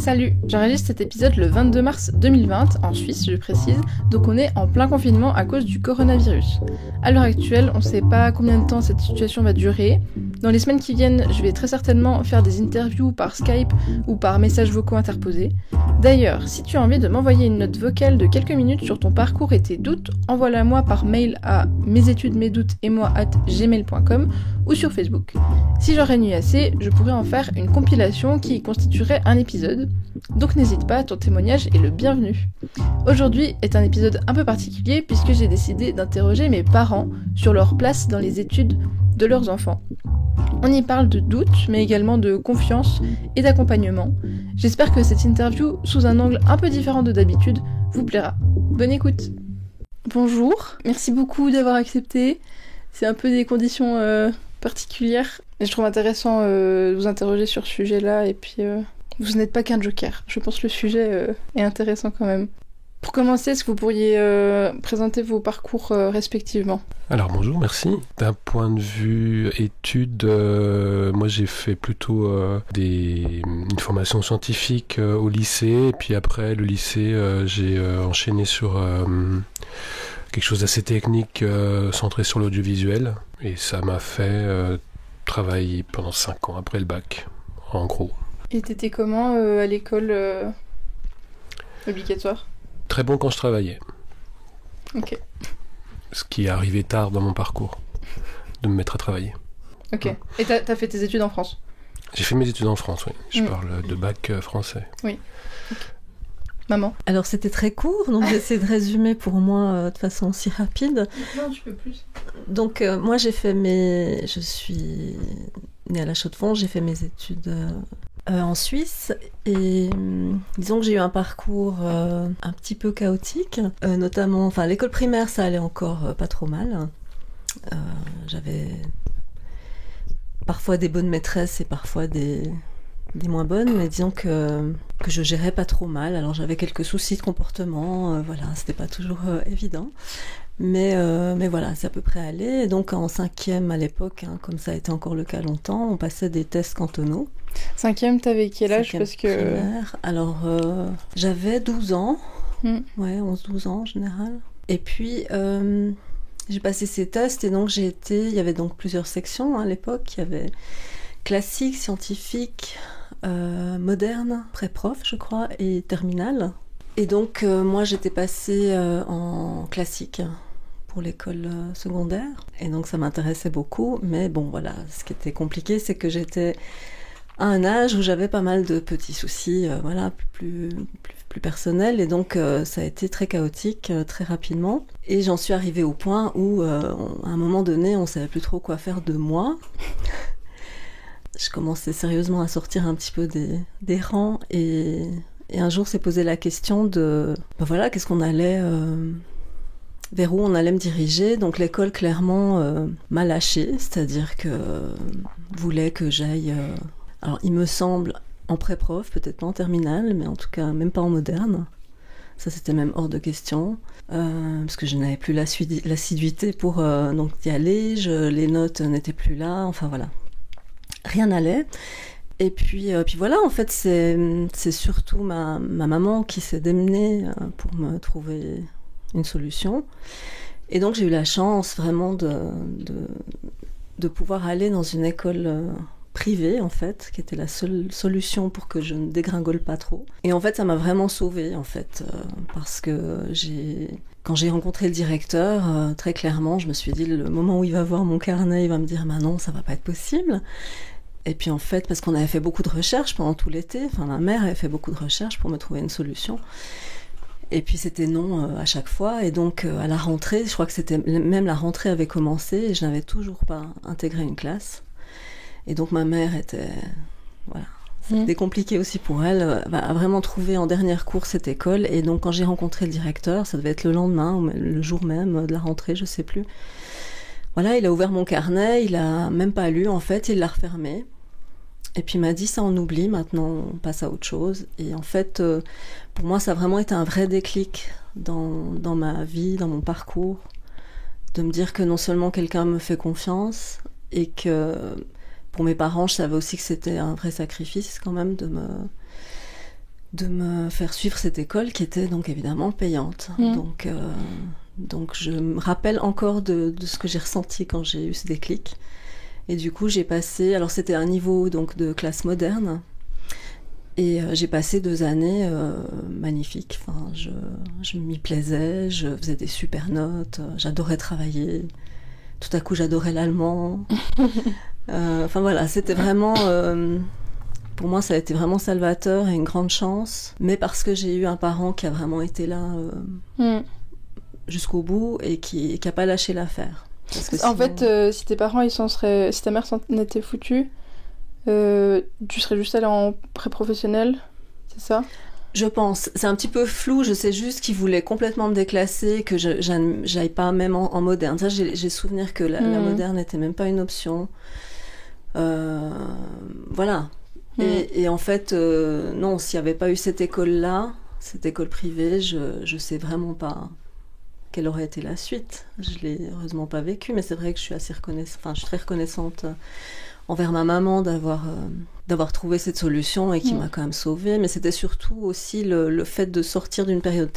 Salut, j'enregistre cet épisode le 22 mars 2020, en Suisse je précise, donc on est en plein confinement à cause du coronavirus. À l'heure actuelle, on ne sait pas combien de temps cette situation va durer. Dans les semaines qui viennent, je vais très certainement faire des interviews par Skype ou par messages vocaux interposés. D'ailleurs, si tu as envie de m'envoyer une note vocale de quelques minutes sur ton parcours et tes doutes, envoie-la-moi par mail à mesetudesmesdoutes@gmail.com ou sur Facebook. Si j'en réunis assez, je pourrais en faire une compilation qui constituerait un épisode. Donc n'hésite pas, ton témoignage est le bienvenu. Aujourd'hui est un épisode un peu particulier puisque j'ai décidé d'interroger mes parents sur leur place dans les études de leurs enfants. On y parle de doutes, mais également de confiance et d'accompagnement. J'espère que cette interview, sous un angle un peu différent de d'habitude, vous plaira. Bonne écoute. Bonjour, merci beaucoup d'avoir accepté. C'est un peu des conditions particulières. Et je trouve intéressant de vous interroger sur ce sujet-là, et puis vous n'êtes pas qu'un joker. Je pense que le sujet est intéressant quand même. Pour commencer, est-ce que vous pourriez présenter vos parcours respectivement ? Alors bonjour, merci. D'un point de vue études, moi j'ai fait plutôt une formation scientifique au lycée, et puis après le lycée j'ai enchaîné sur quelque chose d'assez technique centré sur l'audiovisuel, et ça m'a fait travailler pendant 5 ans après le bac, en gros. Et t'étais comment à l'école obligatoire ? Très bon quand je travaillais. Ok. Ce qui est arrivé tard dans mon parcours, de me mettre à travailler. Ok. Ouais. Et t'as fait tes études en France ? J'ai fait mes études en France, oui. Je parle de bac français. Oui. Okay. Maman ? Alors c'était très court, donc j'essaie de résumer pour moi de façon si rapide. Non, tu peux plus. Donc moi je suis née à La Chaux-de-Fonds, j'ai fait mes études en Suisse, et disons que j'ai eu un parcours un petit peu chaotique, notamment, enfin l'école primaire ça allait encore pas trop mal. J'avais parfois des bonnes maîtresses et parfois des moins bonnes, mais disons que je gérais pas trop mal. Alors j'avais quelques soucis de comportement, voilà, c'était pas toujours évident. Mais voilà, c'est à peu près allé. Et donc en 5e à l'époque, comme ça a été encore le cas longtemps, on passait des tests cantonaux. 5e, t'avais quel âge ? Parce que primaire. Alors j'avais 12 ans, ouais, 11-12 ans en général. Et puis j'ai passé ces tests, et donc il y avait donc plusieurs sections à l'époque. Il y avait classique, scientifique, moderne, pré-prof je crois, et terminale. Et donc moi j'étais passée en classique pour l'école secondaire, et donc ça m'intéressait beaucoup, mais bon voilà, ce qui était compliqué c'est que j'étais à un âge où j'avais pas mal de petits soucis, voilà, plus personnels, et donc ça a été très chaotique très rapidement, et j'en suis arrivée au point où à un moment donné on savait plus trop quoi faire de moi. Je commençais sérieusement à sortir un petit peu des rangs, et un jour s'est posé la question de voilà, qu'est-ce qu'on allait vers où on allait me diriger. Donc l'école clairement m'a lâchée, c'est-à-dire que voulait que j'aille alors il me semble en pré-prof, peut-être pas en terminale, mais en tout cas même pas en moderne. Ça c'était même hors de question, parce que je n'avais plus l'assiduité pour donc y aller, les notes n'étaient plus là, enfin voilà. Rien n'allait. Et puis voilà, en fait, c'est surtout ma maman qui s'est démenée pour me trouver une solution. Et donc, j'ai eu la chance vraiment de pouvoir aller dans une école privée, en fait, qui était la seule solution pour que je ne dégringole pas trop. Et en fait, ça m'a vraiment sauvée, en fait, parce que quand j'ai rencontré le directeur, très clairement, je me suis dit, le moment où il va voir mon carnet, il va me dire, bah non, ça va pas être possible. Et puis en fait, parce qu'on avait fait beaucoup de recherches pendant tout l'été, enfin ma mère avait fait beaucoup de recherches pour me trouver une solution. Et puis c'était non à chaque fois. Et donc à la rentrée, je crois que c'était même la rentrée avait commencé et je n'avais toujours pas intégré une classe. Et donc ma mère était, voilà, c'était compliqué aussi pour elle, a vraiment trouvé en dernière course cette école. Et donc quand j'ai rencontré le directeur, ça devait être le lendemain ou le jour même de la rentrée, je sais plus. Voilà, il a ouvert mon carnet, il a même pas lu en fait, il l'a refermé. Et puis il m'a dit ça on oublie, maintenant on passe à autre chose. Et en fait, pour moi ça a vraiment été un vrai déclic dans ma vie, dans mon parcours, de me dire que non seulement quelqu'un me fait confiance, et que pour mes parents je savais aussi que c'était un vrai sacrifice quand même de de me faire suivre cette école qui était donc évidemment payante. Donc je me rappelle encore de ce que j'ai ressenti quand j'ai eu ce déclic. Et du coup, j'ai passé... Alors, c'était un niveau donc, de classe moderne. Et j'ai passé 2 années magnifiques. Enfin, je m'y plaisais, je faisais des super notes, j'adorais travailler. Tout à coup, j'adorais l'allemand. Enfin, voilà, c'était vraiment... pour moi, ça a été vraiment salvateur et une grande chance. Mais parce que j'ai eu un parent qui a vraiment été là jusqu'au bout et qui n'a pas lâché l'affaire. En fait, si tes parents, si ta mère s'en était foutue, tu serais juste allée en pré-professionnel, c'est ça ? Je pense. C'est un petit peu flou. Je sais juste qu'ils voulaient complètement me déclasser, que j'aille pas même en moderne. Ça, j'ai souvenir que la moderne n'était même pas une option. Voilà. Et en fait, non, s'il n'y avait pas eu cette école-là, cette école privée, je sais vraiment pas quelle aurait été la suite. Je l'ai heureusement pas vécu, mais c'est vrai que je suis assez je suis très reconnaissante envers ma maman d'avoir trouvé cette solution et qui m'a quand même sauvée. Mais c'était surtout aussi le fait de sortir d'une période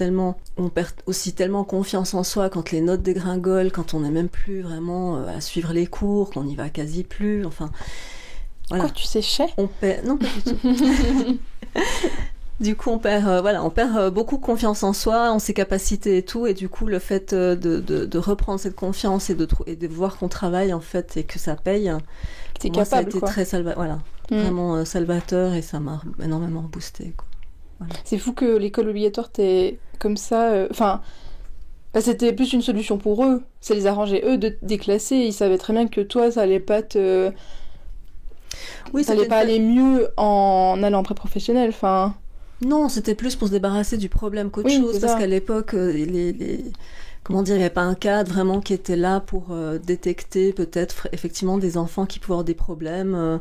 on perd aussi tellement confiance en soi quand les notes dégringolent, quand on n'est même plus vraiment à suivre les cours, qu'on n'y va quasi plus. Enfin, voilà. Quoi, tu séchais ? On perd... Non, pas du tout. Du coup, on perd beaucoup confiance en soi, en ses capacités et tout, et du coup, le fait de reprendre cette confiance et de voir qu'on travaille en fait et que ça paye, t'es moi, capable, ça a été quoi. très vraiment salvateur et ça m'a énormément boosté, quoi. Voilà. C'est fou que l'école obligatoire t'ait comme ça. C'était plus une solution pour eux. Ça les arrangeait eux de te déclasser. Ils savaient très bien que toi, ça allait pas te. Oui, ça allait pas aller mieux en allant en pré-professionnel. Enfin. Non, c'était plus pour se débarrasser du problème qu'autre chose, parce qu'à l'époque, comment dire, il n'y avait pas un cadre vraiment qui était là pour détecter peut-être effectivement des enfants qui pouvaient avoir des problèmes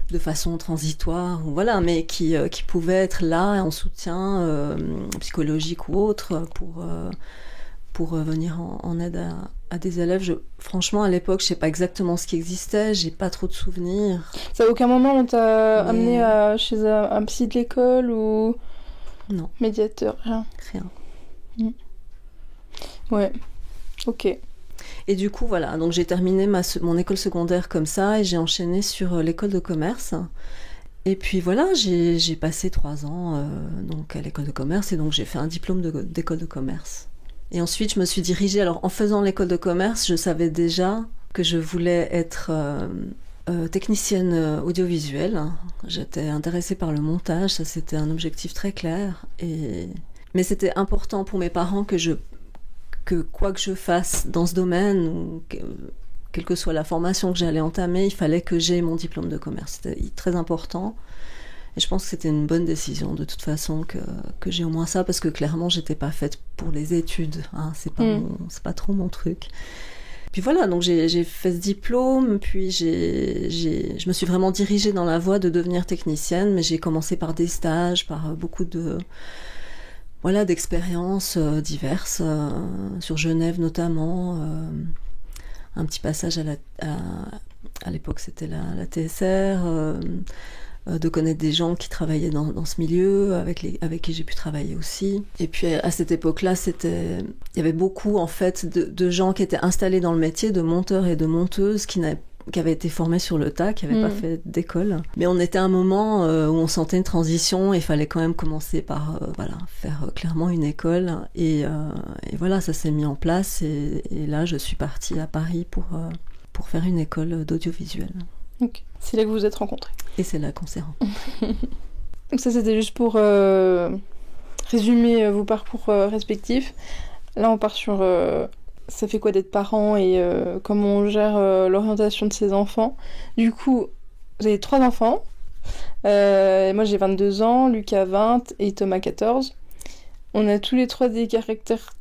de façon transitoire, voilà, mais qui pouvaient être là en soutien psychologique ou autre pour venir en aide à des élèves. Franchement, à l'époque, je sais pas exactement ce qui existait, j'ai pas trop de souvenirs. Ça, à aucun moment on t'a amené chez un psy de l'école ou non, médiateur, rien. Ouais, ok. Et du coup, voilà, donc j'ai terminé mon école secondaire comme ça et j'ai enchaîné sur l'école de commerce. Et puis voilà, j'ai passé 3 ans donc à l'école de commerce et donc j'ai fait un diplôme d'école de commerce. Et ensuite, je me suis dirigée. Alors, en faisant l'école de commerce, je savais déjà que je voulais être technicienne audiovisuelle. J'étais intéressée par le montage, ça c'était un objectif très clair. Mais c'était important pour mes parents que quoi que je fasse dans ce domaine, ou quelle que soit la formation que j'allais entamer, il fallait que j'aie mon diplôme de commerce. C'était très important. Et je pense que c'était une bonne décision de toute façon que j'ai au moins ça, parce que clairement j'étais pas faite pour les études, hein, c'est pas trop mon truc. Puis voilà, donc j'ai fait ce diplôme, puis je me suis vraiment dirigée dans la voie de devenir technicienne, mais j'ai commencé par des stages, par beaucoup d'expériences diverses, sur Genève notamment, un petit passage à l'époque c'était la TSR, de connaître des gens qui travaillaient dans ce milieu, avec qui j'ai pu travailler aussi. Et puis à cette époque-là, il y avait beaucoup en fait de gens qui étaient installés dans le métier, de monteurs et de monteuses qui avaient été formés sur le tas, qui n'avaient pas fait d'école. Mais on était à un moment où on sentait une transition et il fallait quand même commencer par faire clairement une école. Et voilà, ça s'est mis en place et là, je suis partie à Paris pour faire une école d'audiovisuel. Ok. C'est là que vous vous êtes rencontrés. Et c'est là qu'on s'est rencontrés. Donc ça, c'était juste pour résumer vos parcours respectifs. Là, on part sur ça fait quoi d'être parent et comment on gère l'orientation de ses enfants. Du coup, vous avez 3 enfants. Moi, j'ai 22 ans, Luc a 20 et Thomas 14. On a tous les 3 des caractères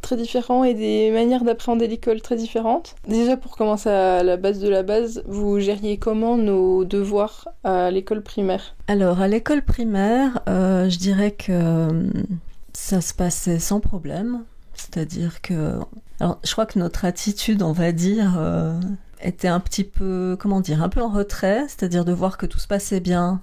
très différents et des manières d'appréhender l'école très différentes. Déjà, pour commencer à la base de la base, vous gériez comment nos devoirs à l'école primaire ? Alors, à l'école primaire, je dirais que ça se passait sans problème. C'est-à-dire que... Alors, je crois que notre attitude, on va dire, était un petit peu, un peu en retrait. C'est-à-dire de voir que tout se passait bien,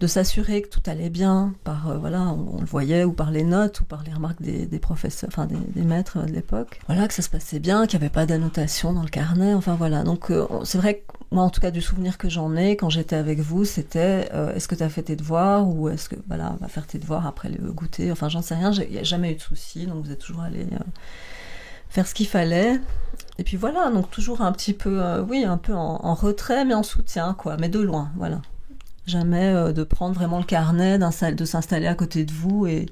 de s'assurer que tout allait bien par on le voyait, ou par les notes, ou par les remarques des professeurs, enfin des maîtres de l'époque. Voilà, que ça se passait bien, qu'il n'y avait pas d'annotation dans le carnet, enfin voilà. Donc c'est vrai que moi, en tout cas, du souvenir que j'en ai quand j'étais avec vous, c'était est-ce que tu as fait tes devoirs, ou est-ce que on va faire tes devoirs après le goûter, enfin j'en sais rien, il n'y a jamais eu de soucis, donc vous êtes toujours allés faire ce qu'il fallait. Et puis voilà, donc toujours un petit peu, un peu en retrait, mais en soutien, quoi, mais de loin, voilà. Jamais de prendre vraiment le carnet, de s'installer à côté de vous et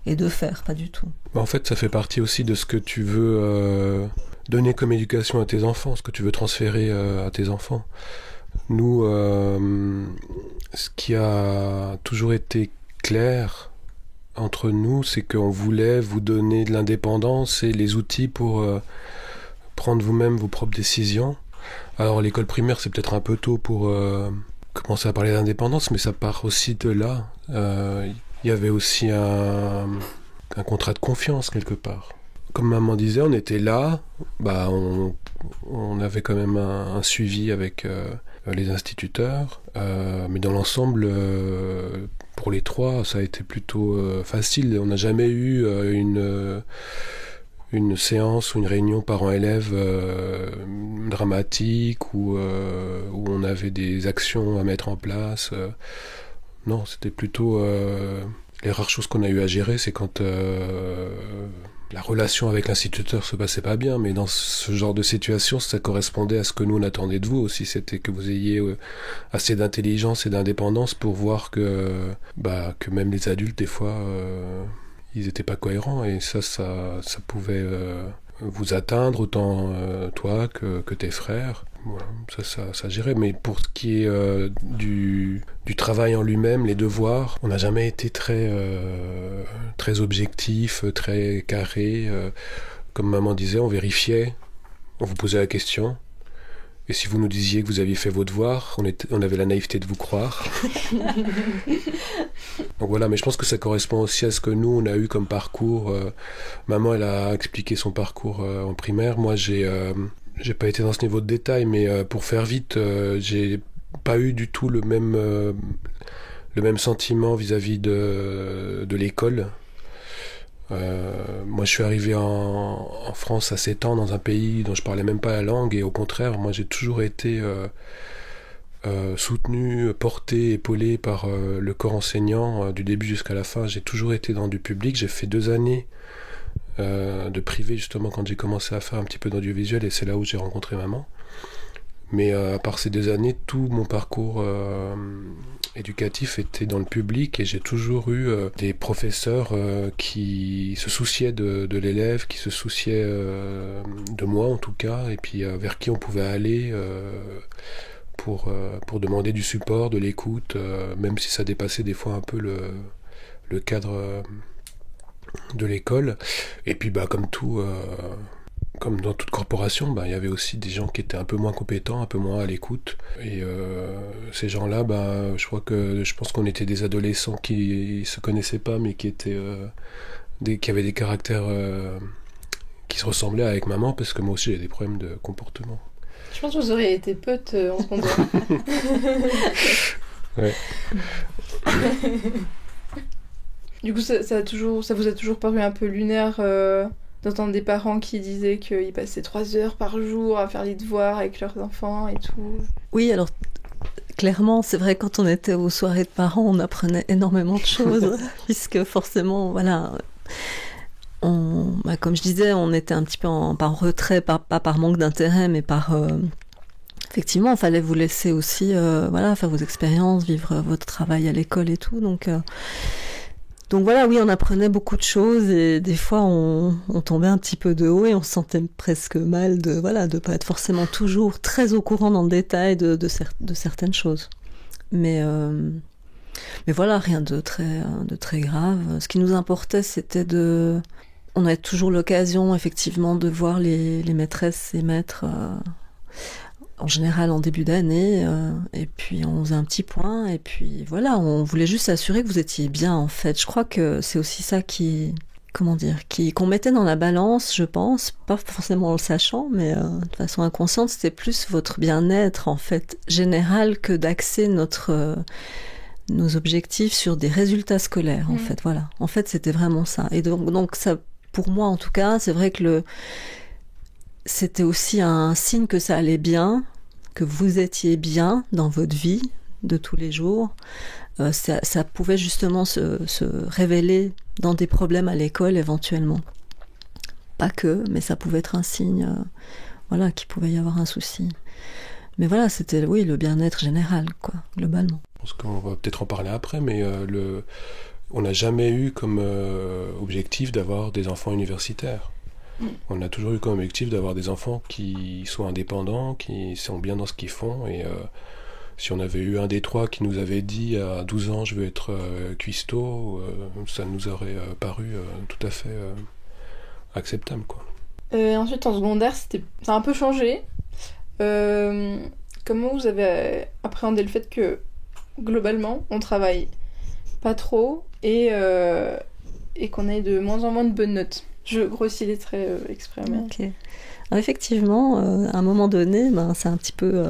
de faire, pas du tout. En fait, ça fait partie aussi de ce que tu veux donner comme éducation à tes enfants, ce que tu veux transférer à tes enfants. Nous, ce qui a toujours été clair entre nous, c'est qu'on voulait vous donner de l'indépendance et les outils pour prendre vous-même vos propres décisions. Alors l'école primaire, c'est peut-être un peu tôt pour commencer à parler d'indépendance, mais ça part aussi de là. Il y avait aussi un contrat de confiance quelque part. Comme maman disait, on était là, on avait quand même un suivi avec les instituteurs, mais dans l'ensemble, pour les trois, ça a été plutôt facile. On n'a jamais eu une séance ou une réunion parents-élèves dramatique où on avait des actions à mettre en place. Non, c'était plutôt... les rares choses qu'on a eu à gérer, c'est quand la relation avec l'instituteur se passait pas bien, mais dans ce genre de situation, ça correspondait à ce que nous on attendait de vous aussi. C'était que vous ayez assez d'intelligence et d'indépendance pour voir que même les adultes, des fois... ils n'étaient pas cohérents, et ça pouvait vous atteindre, autant toi que tes frères. Voilà, ça gérait. Mais pour ce qui est du travail en lui-même, les devoirs, on n'a jamais été très objectif, très carré. Comme maman disait, on vérifiait, on vous posait la question. Et si vous nous disiez que vous aviez fait vos devoirs, on avait la naïveté de vous croire. Donc voilà, mais je pense que ça correspond aussi à ce que nous, on a eu comme parcours. Maman, elle a expliqué son parcours en primaire. Moi, j'ai pas été dans ce niveau de détail, mais pour faire vite, j'ai pas eu du tout le même sentiment vis-à-vis de l'école. Moi je suis arrivé en France à 7 ans dans un pays dont je parlais même pas la langue, et au contraire moi j'ai toujours été soutenu, porté, épaulé par le corps enseignant du début jusqu'à la fin. J'ai toujours été dans du public. J'ai fait 2 années de privé justement quand j'ai commencé à faire un petit peu d'audiovisuel, et c'est là où j'ai rencontré maman. Mais à part ces 2 années, tout mon parcours éducatif était dans le public, et j'ai toujours eu des professeurs qui se souciaient de l'élève, qui se souciaient de moi en tout cas, et puis vers qui on pouvait aller pour demander du support, de l'écoute, même si ça dépassait des fois un peu le cadre de l'école. Et puis comme tout... comme dans toute corporation, il y avait aussi des gens qui étaient un peu moins compétents, un peu moins à l'écoute. Et ces gens-là, je pense qu'on était des adolescents qui se connaissaient pas, mais qui étaient qui avaient des caractères qui se ressemblaient avec maman, parce que moi aussi j'ai des problèmes de comportement. Je pense que vous auriez été potes en secondaire. Ouais. Du coup, ça vous a toujours paru un peu lunaire d'entendre des parents qui disaient qu'ils passaient 3 heures par jour à faire les devoirs avec leurs enfants et tout. Oui, alors clairement, c'est vrai, quand on était aux soirées de parents, on apprenait énormément de choses, puisque forcément, voilà, comme je disais, on était un petit peu par retrait, pas par manque d'intérêt, mais par... effectivement, il fallait vous laisser aussi faire vos expériences, vivre votre travail à l'école et tout, donc voilà, oui, on apprenait beaucoup de choses, et des fois on tombait un petit peu de haut et on se sentait presque mal de pas être forcément toujours très au courant dans le détail de certaines choses. Mais voilà, rien de très grave. Ce qui nous importait, c'était on avait toujours l'occasion effectivement de voir les maîtresses et maîtres en général en début d'année, et puis on faisait un petit point, et puis voilà, on voulait juste s'assurer que vous étiez bien, en fait. Je crois que c'est aussi ça qu'on mettait dans la balance, je pense, pas forcément en le sachant, mais de façon inconsciente, c'était plus votre bien-être, en fait, général, que d'axer notre nos objectifs sur des résultats scolaires, en fait. Voilà. En fait, c'était vraiment ça. Et donc ça, pour moi, en tout cas, c'est vrai que c'était aussi un signe que ça allait bien, que vous étiez bien dans votre vie de tous les jours. Ça pouvait justement se révéler dans des problèmes à l'école, éventuellement. Pas que, mais ça pouvait être un signe, voilà, qu'il pouvait y avoir un souci. Mais voilà, c'était, oui, le bien-être général, quoi, globalement. Je pense qu'on va peut-être en parler après, mais on n'a jamais eu comme objectif d'avoir des enfants universitaires. On a toujours eu comme objectif d'avoir des enfants qui soient indépendants, qui sont bien dans ce qu'ils font. Et si on avait eu un des trois qui nous avait dit à 12 ans je veux être cuistot, ça nous aurait paru tout à fait acceptable, quoi. Ensuite, en secondaire, ça a un peu changé. Comment vous avez appréhendé le fait que, globalement, on travaille pas trop et qu'on ait de moins en moins de bonnes notes? Je grossis les traits exprès. Mais... Ok. Alors effectivement, à un moment donné, c'est un petit peu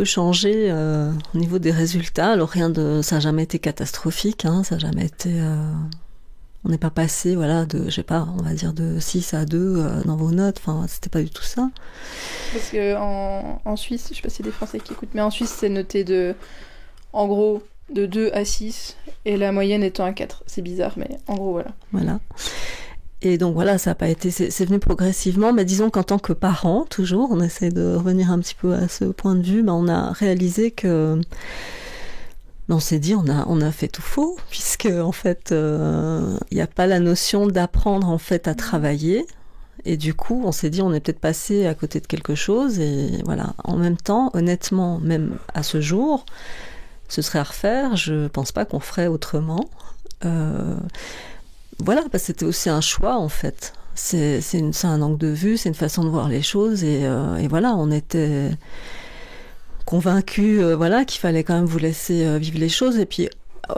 changé au niveau des résultats. Alors ça n'a jamais été catastrophique, hein, ça n'a jamais été... on n'est pas passé, voilà, de, je sais pas, on va dire de 6 à 2 dans vos notes, enfin, c'était pas du tout ça. Parce que en Suisse, je sais pas si c'est des Français qui écoutent, mais en Suisse, c'est noté en gros, de 2 à 6, et la moyenne étant à 4. C'est bizarre, mais en gros, voilà. Voilà. Et donc voilà, ça n'a pas été, c'est venu progressivement, mais disons qu'en tant que parent, toujours, on essaie de revenir un petit peu à ce point de vue, on a réalisé que, on s'est dit, on a fait tout faux, puisque en fait, il n'y a pas la notion d'apprendre en fait à travailler, et du coup, on s'est dit, on est peut-être passé à côté de quelque chose, et voilà. En même temps, honnêtement, même à ce jour, ce serait à refaire, je pense pas qu'on ferait autrement. Voilà, parce que c'était aussi un choix en fait. C'est un angle de vue, c'est une façon de voir les choses, et voilà, on était convaincus, voilà, qu'il fallait quand même vous laisser vivre les choses. Et puis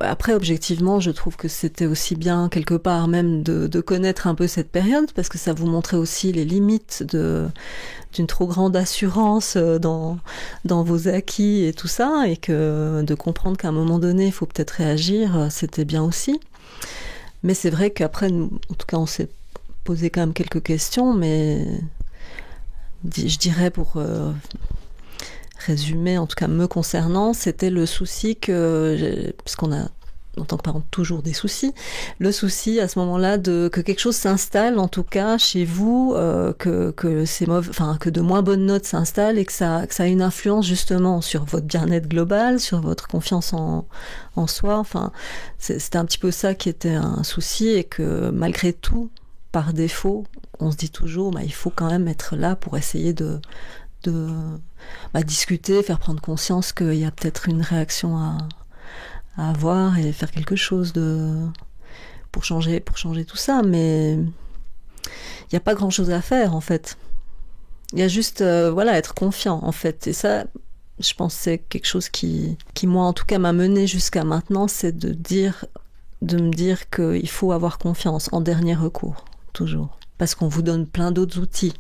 après, objectivement, je trouve que c'était aussi bien quelque part même de connaître un peu cette période, parce que ça vous montrait aussi les limites d'une trop grande assurance dans vos acquis et tout ça, et que de comprendre qu'à un moment donné, il faut peut-être réagir, c'était bien aussi. Mais c'est vrai qu'après, en tout cas, on s'est posé quand même quelques questions, mais je dirais pour résumer, en tout cas me concernant, c'était le souci parce qu'on a en tant que parent toujours des soucis, le souci à ce moment-là que quelque chose s'installe, en tout cas chez vous, que c'est mauvais, enfin que de moins bonnes notes s'installent, et que ça a une influence justement sur votre bien-être global, sur votre confiance en soi. Enfin, c'était un petit peu ça qui était un souci, et que malgré tout, par défaut, on se dit toujours, il faut quand même être là pour essayer de discuter, faire prendre conscience qu'il y a peut-être une réaction à avoir, et faire quelque chose pour changer tout ça. Mais il n'y a pas grand chose à faire en fait. Il y a juste être confiant en fait. Et ça, je pense que c'est quelque chose qui moi en tout cas m'a mené jusqu'à maintenant, c'est de me dire qu'il faut avoir confiance en dernier recours, toujours. Parce qu'on vous donne plein d'autres outils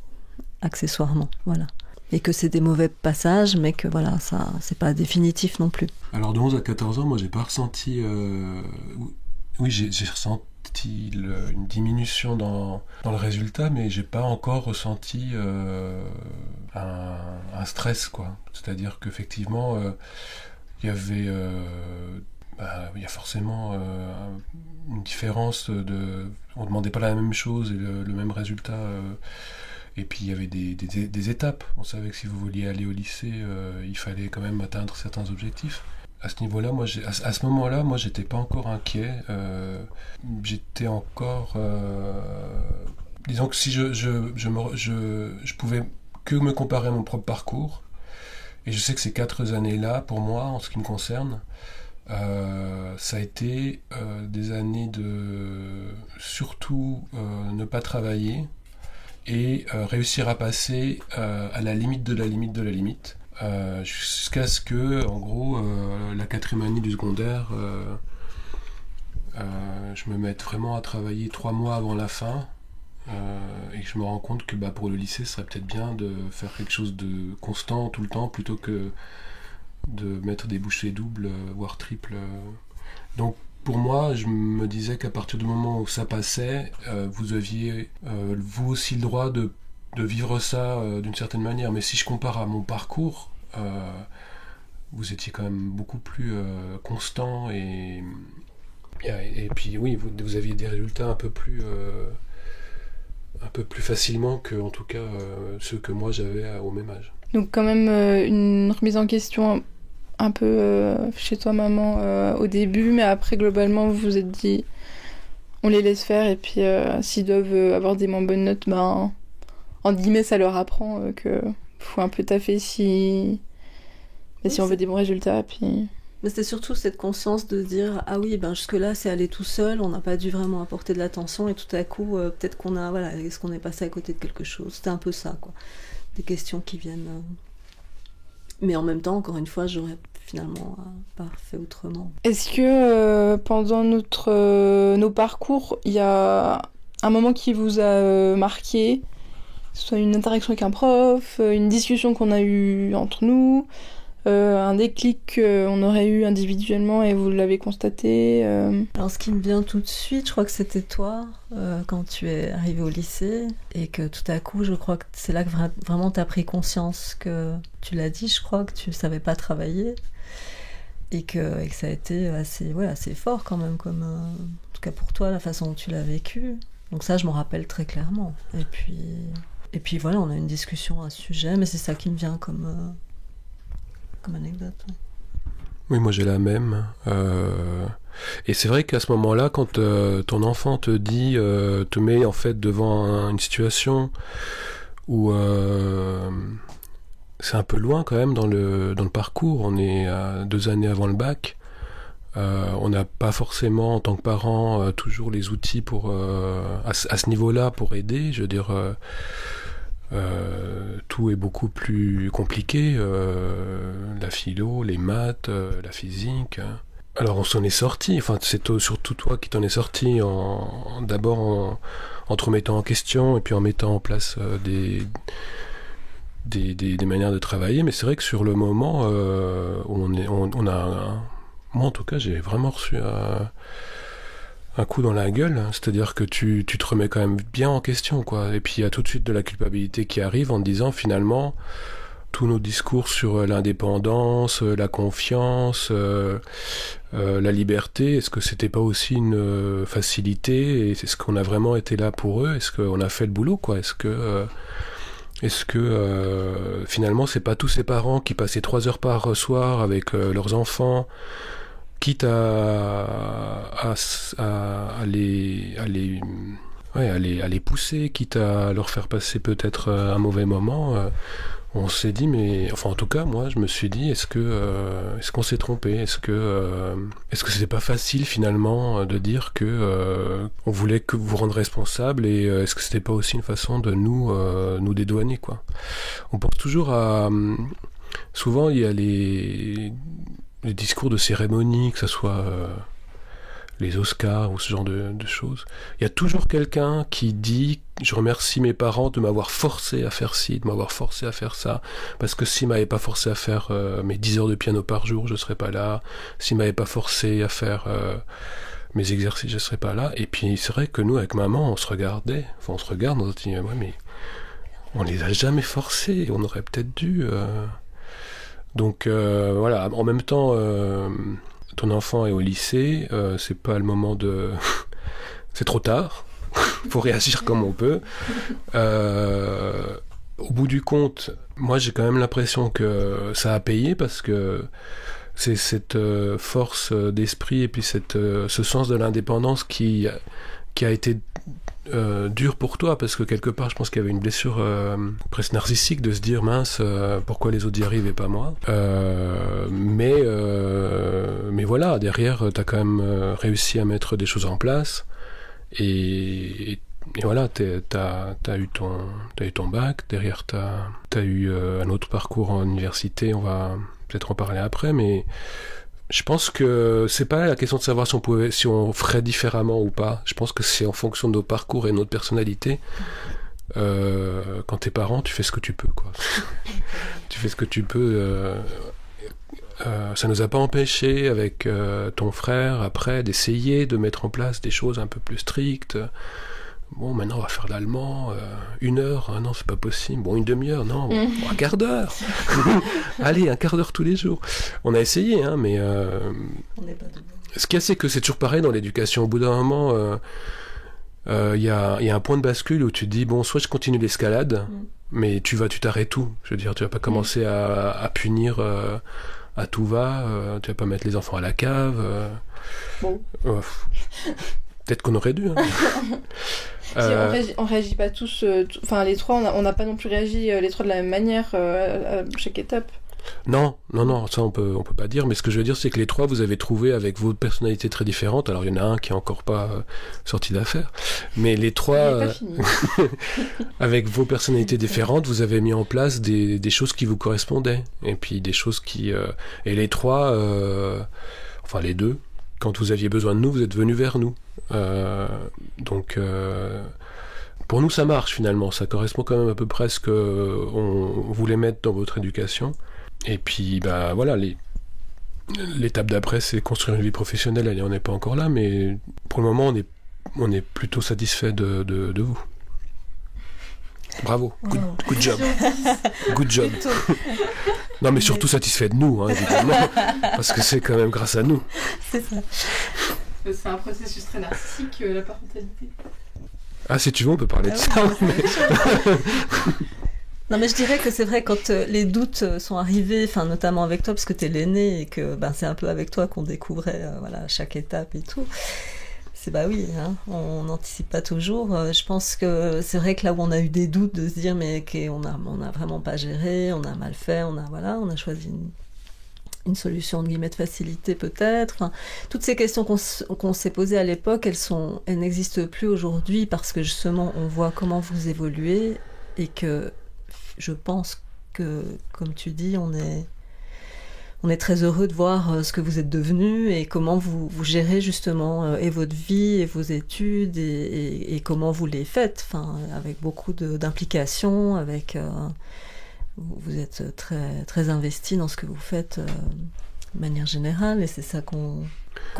accessoirement, voilà. Et que c'est des mauvais passages, mais que voilà, ça, c'est pas définitif non plus. Alors de 11 à 14 ans, moi j'ai pas ressenti... Oui, j'ai ressenti une diminution dans le résultat, mais j'ai pas encore ressenti un stress, quoi. C'est-à-dire qu'effectivement, il y avait... il y a forcément une différence on demandait pas la même chose et le même résultat... Et puis il y avait des étapes. On savait que si vous vouliez aller au lycée, il fallait quand même atteindre certains objectifs. À ce niveau-là, à ce moment-là, moi, j'étais pas encore inquiet. J'étais encore... disons que si je pouvais que me comparer à mon propre parcours, et je sais que ces 4 années-là, pour moi, en ce qui me concerne, ça a été des années de surtout ne pas travailler, et réussir à passer à la limite de la limite de la limite, jusqu'à ce que, en gros, la 4e année du secondaire, je me mette vraiment à travailler 3 mois avant la fin, et que je me rends compte que pour le lycée, ce serait peut-être bien de faire quelque chose de constant tout le temps, plutôt que de mettre des bouchées doubles, voire triples. Donc pour moi, je me disais qu'à partir du moment où ça passait, vous aviez vous aussi le droit de vivre ça d'une certaine manière. Mais si je compare à mon parcours, vous étiez quand même beaucoup plus constant et puis oui, vous aviez des résultats un peu plus facilement que, en tout cas, ceux que moi j'avais au même âge. Donc quand même une remise en question un peu chez toi maman au début, mais après globalement vous vous êtes dit on les laisse faire et puis s'ils doivent avoir des moins bonnes notes, ben en guillemets ça leur apprend que faut un peu taffer si on veut des bons résultats. Puis... Mais c'était surtout cette conscience de dire ah oui, ben jusque-là c'est allé tout seul, on n'a pas dû vraiment apporter de l'attention et tout à coup peut-être qu'on a, voilà, est-ce qu'on est passé à côté de quelque chose. C'était un peu ça, quoi. Des questions qui viennent... Mais en même temps, encore une fois, j'aurais finalement pas fait autrement. Est-ce que pendant nos parcours, il y a un moment qui vous a marqué, que ce soit une interaction avec un prof, une discussion qu'on a eue entre nous, un déclic qu'on aurait eu individuellement et vous l'avez constaté Alors ce qui me vient tout de suite, je crois que c'était toi, quand tu es arrivé au lycée, et que tout à coup, je crois que c'est là que vraiment tu as pris conscience que, tu l'as dit, je crois, que tu savais pas travailler, et que ça a été assez fort quand même, comme, en tout cas pour toi, la façon dont tu l'as vécu. Donc ça, je m'en rappelle très clairement. Et puis voilà, on a une discussion à ce sujet, mais c'est ça qui me vient comme anecdote. Oui, moi j'ai la même. Et c'est vrai qu'à ce moment-là, quand ton enfant te dit, te met en fait devant une situation où c'est un peu loin quand même dans le parcours, on est à 2 années avant le bac, on n'a pas forcément en tant que parent toujours les outils pour à ce niveau-là pour aider, je veux dire... tout est beaucoup plus compliqué, la philo, les maths, la physique. Alors on s'en est sorti, enfin c'est surtout toi qui t'en es sorti d'abord en te remettant en question et puis en mettant en place des manières de travailler, mais c'est vrai que sur le moment on a moi en tout cas j'ai vraiment reçu un coup dans la gueule, c'est-à-dire que tu te remets quand même bien en question, quoi. Et puis il y a tout de suite de la culpabilité qui arrive en te disant finalement tous nos discours sur l'indépendance, la confiance, la liberté, est-ce que c'était pas aussi une facilité et est-ce qu'on a vraiment été là pour eux, est-ce qu'on a fait le boulot, quoi, est-ce que finalement c'est pas tous ces parents qui passaient 3 heures par soir avec leurs enfants, quitte à les pousser, quitte à leur faire passer peut-être un mauvais moment, on s'est dit, mais enfin en tout cas moi je me suis dit, est-ce qu'on s'est trompé, est-ce que c'était pas facile finalement de dire que on voulait que vous rendre responsable, et est-ce que c'était pas aussi une façon de nous dédouaner, quoi. On pense toujours à souvent il y a les discours de cérémonie, que ce soit les Oscars ou ce genre de choses. Il y a toujours quelqu'un qui dit « Je remercie mes parents de m'avoir forcé à faire ci, de m'avoir forcé à faire ça, parce que s'ils m'avaient pas forcé à faire mes 10 heures de piano par jour, je serais pas là. S'ils m'avaient pas forcé à faire mes exercices, je serais pas là. » Et puis c'est vrai que nous, avec maman, on se regarde, on se dit « Ouais, mais on les a jamais forcés, on aurait peut-être dû... Donc voilà, en même temps, ton enfant est au lycée, c'est pas le moment de... c'est trop tard, faut réagir comme on peut. Au bout du compte, moi j'ai quand même l'impression que ça a payé, parce que c'est cette force d'esprit et puis ce sens de l'indépendance qui a été dur pour toi, parce que quelque part je pense qu'il y avait une blessure presque narcissique de se dire mince, pourquoi les autres y arrivent et pas moi, mais voilà, derrière t'as quand même réussi à mettre des choses en place, et voilà, t'as eu ton bac, derrière t'as eu un autre parcours en université, on va peut-être en parler après, mais je pense que c'est pas la question de savoir si on ferait différemment ou pas. Je pense que c'est en fonction de nos parcours et de notre personnalité. Quand t'es parent, tu fais ce que tu peux, quoi. Tu fais ce que tu peux ça nous a pas empêché avec ton frère après d'essayer de mettre en place des choses un peu plus strictes. Bon, maintenant on va faire l'allemand, 1 heure, non c'est pas possible, bon 1/2 heure, non, bon, un quart d'heure, allez, un quart d'heure tous les jours. On a essayé, hein, mais on n'est pas debout. Ce qu'il y a, c'est que c'est toujours pareil dans l'éducation. Au bout d'un moment, il y a un point de bascule où tu te dis, bon, soit je continue l'escalade, mais tu t'arrêtes tout. Je veux dire, tu vas pas commencer à punir à tout va, tu vas pas mettre les enfants à la cave. Bon. Peut-être qu'on aurait dû. Hein. On réagit pas tous, enfin les trois, on n'a pas non plus réagi les trois de la même manière à chaque étape. Non, ça on peut pas dire, mais ce que je veux dire c'est que les trois vous avez trouvé avec vos personnalités très différentes, alors il y en a un qui est encore pas sorti d'affaire, mais les trois avec vos personnalités différentes vous avez mis en place des choses qui vous correspondaient, et puis des choses qui... Et les trois, enfin les deux, quand vous aviez besoin de nous, vous êtes venus vers nous. Donc pour nous ça marche finalement, ça correspond quand même à peu près à ce qu'on voulait mettre dans votre éducation. Et puis bah voilà, l'étape d'après c'est construire une vie professionnelle, et on n'est pas encore là, mais pour le moment on est plutôt satisfait de vous. Bravo, good job. Good job. Non mais surtout satisfait de nous, hein, évidemment, parce que c'est quand même grâce à nous. C'est ça. C'est un processus très narcissique, la parentalité. Ah, si tu veux, on peut parler de ça. Non, mais je dirais que c'est vrai, quand les doutes sont arrivés, enfin, notamment avec toi, parce que t'es l'aîné et que c'est un peu avec toi qu'on découvrait chaque étape et tout. C'est oui, hein, on n'anticipe pas toujours. Je pense que c'est vrai que là où on a eu des doutes de se dire, mais on a vraiment pas géré, on a mal fait, on a choisi une solution de guillemets de facilité peut-être. Enfin, toutes ces questions qu'on s'est posées à l'époque, elles n'existent plus aujourd'hui parce que justement on voit comment vous évoluez et que je pense que, comme tu dis, on est très heureux de voir ce que vous êtes devenus et comment vous gérez justement et votre vie et vos études et comment vous les faites, enfin, avec beaucoup d'implication, avec... vous êtes très, très investi dans ce que vous faites de manière générale et c'est ça qu'on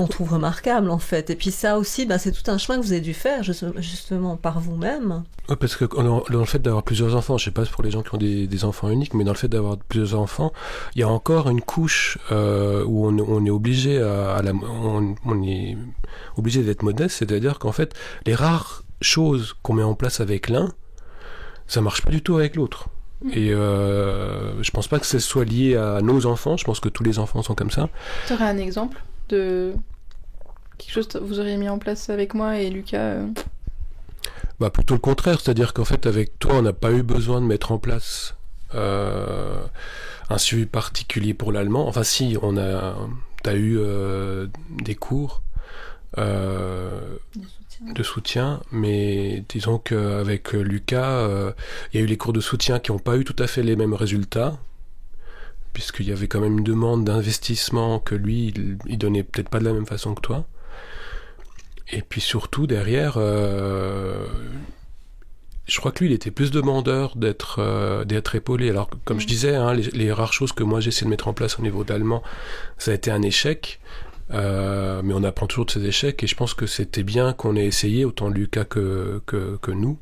trouve remarquable en fait. Et puis ça aussi, c'est tout un chemin que vous avez dû faire justement par vous-même. Ouais, parce que dans le fait d'avoir plusieurs enfants, je sais pas pour les gens qui ont des enfants uniques, mais dans le fait d'avoir plusieurs enfants, il y a encore une couche où on est obligé on est obligé d'être modeste, c'est-à-dire qu'en fait, les rares choses qu'on met en place avec l'un, ça marche pas du tout avec l'autre. Et je pense pas que ce soit lié à nos enfants, je pense que tous les enfants sont comme ça. Tu aurais un exemple de quelque chose que vous auriez mis en place avec moi et Lucas Plutôt le contraire, c'est-à-dire qu'en fait avec toi on n'a pas eu besoin de mettre en place un suivi particulier pour l'allemand. Enfin si, t'as eu des cours de soutien, mais disons qu'avec Lucas, il y a eu les cours de soutien qui n'ont pas eu tout à fait les mêmes résultats, puisqu'il y avait quand même une demande d'investissement que lui, il donnait peut-être pas de la même façon que toi. Et puis surtout, derrière, je crois que lui, il était plus demandeur d'être épaulé. Alors, comme je disais, hein, les rares choses que moi j'ai essayé de mettre en place au niveau d'allemand, ça a été un échec. Mais on apprend toujours de ses échecs et je pense que c'était bien qu'on ait essayé, autant Lucas que nous,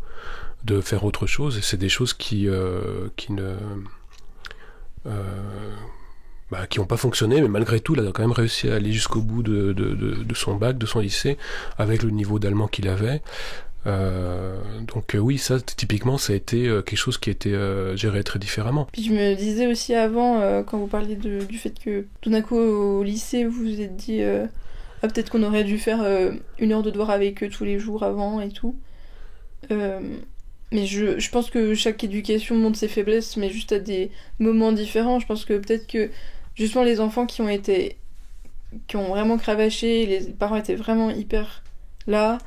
de faire autre chose, et c'est des choses qui n'ont pas fonctionné, mais malgré tout, il a quand même réussi à aller jusqu'au bout de son bac, de son lycée, avec le niveau d'allemand qu'il avait. Donc oui, ça typiquement ça a été quelque chose qui a été géré très différemment. Puis je me disais aussi avant, quand vous parliez du fait que tout d'un coup au lycée vous vous êtes dit peut-être qu'on aurait dû faire 1 heure de devoir avec eux tous les jours avant et tout. Mais je pense que chaque éducation montre ses faiblesses, mais juste à des moments différents. Je pense que peut-être que justement les enfants qui ont vraiment cravaché, les parents étaient vraiment hyper là,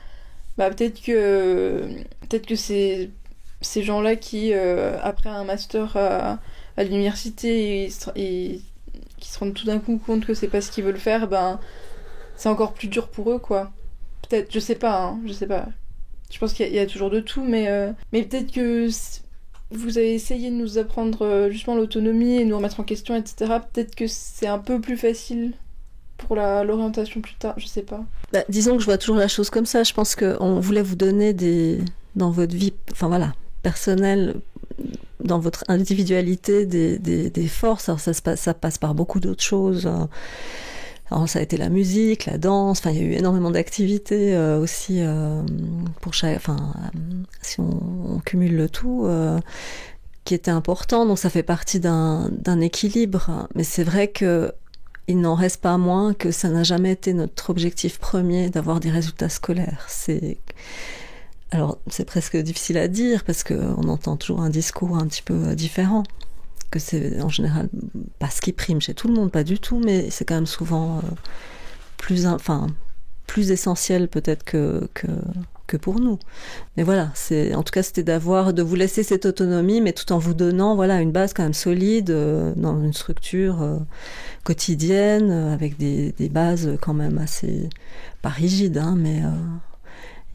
peut-être que ces gens-là qui, après un master à l'université, et qui se rendent tout d'un coup compte que c'est pas ce qu'ils veulent faire, c'est encore plus dur pour eux, quoi. Peut-être, je sais pas. Je pense qu'il y a toujours de tout, mais peut-être que vous avez essayé de nous apprendre justement l'autonomie et nous remettre en question, etc. Peut-être que c'est un peu plus facile pour l'orientation plus tard, je sais pas. Disons que je vois toujours la chose comme ça. Je pense qu'on voulait vous donner dans votre vie, personnelle, dans votre individualité, des forces. Alors ça passe par beaucoup d'autres choses. Alors ça a été la musique, la danse. Il y a eu énormément d'activités aussi pour chaque. Si on cumule le tout. Qui était important. Donc ça fait partie d'un équilibre. Mais c'est vrai que il n'en reste pas moins que ça n'a jamais été notre objectif premier d'avoir des résultats scolaires. Alors, c'est presque difficile à dire parce qu'on entend toujours un discours un petit peu différent. Que c'est en général pas ce qui prime chez tout le monde, pas du tout, mais c'est quand même souvent plus essentiel peut-être que pour nous. Mais voilà, en tout cas, c'était de vous laisser cette autonomie, mais tout en vous donnant une base quand même solide dans une structure quotidienne, avec des bases quand même assez, pas rigides, mais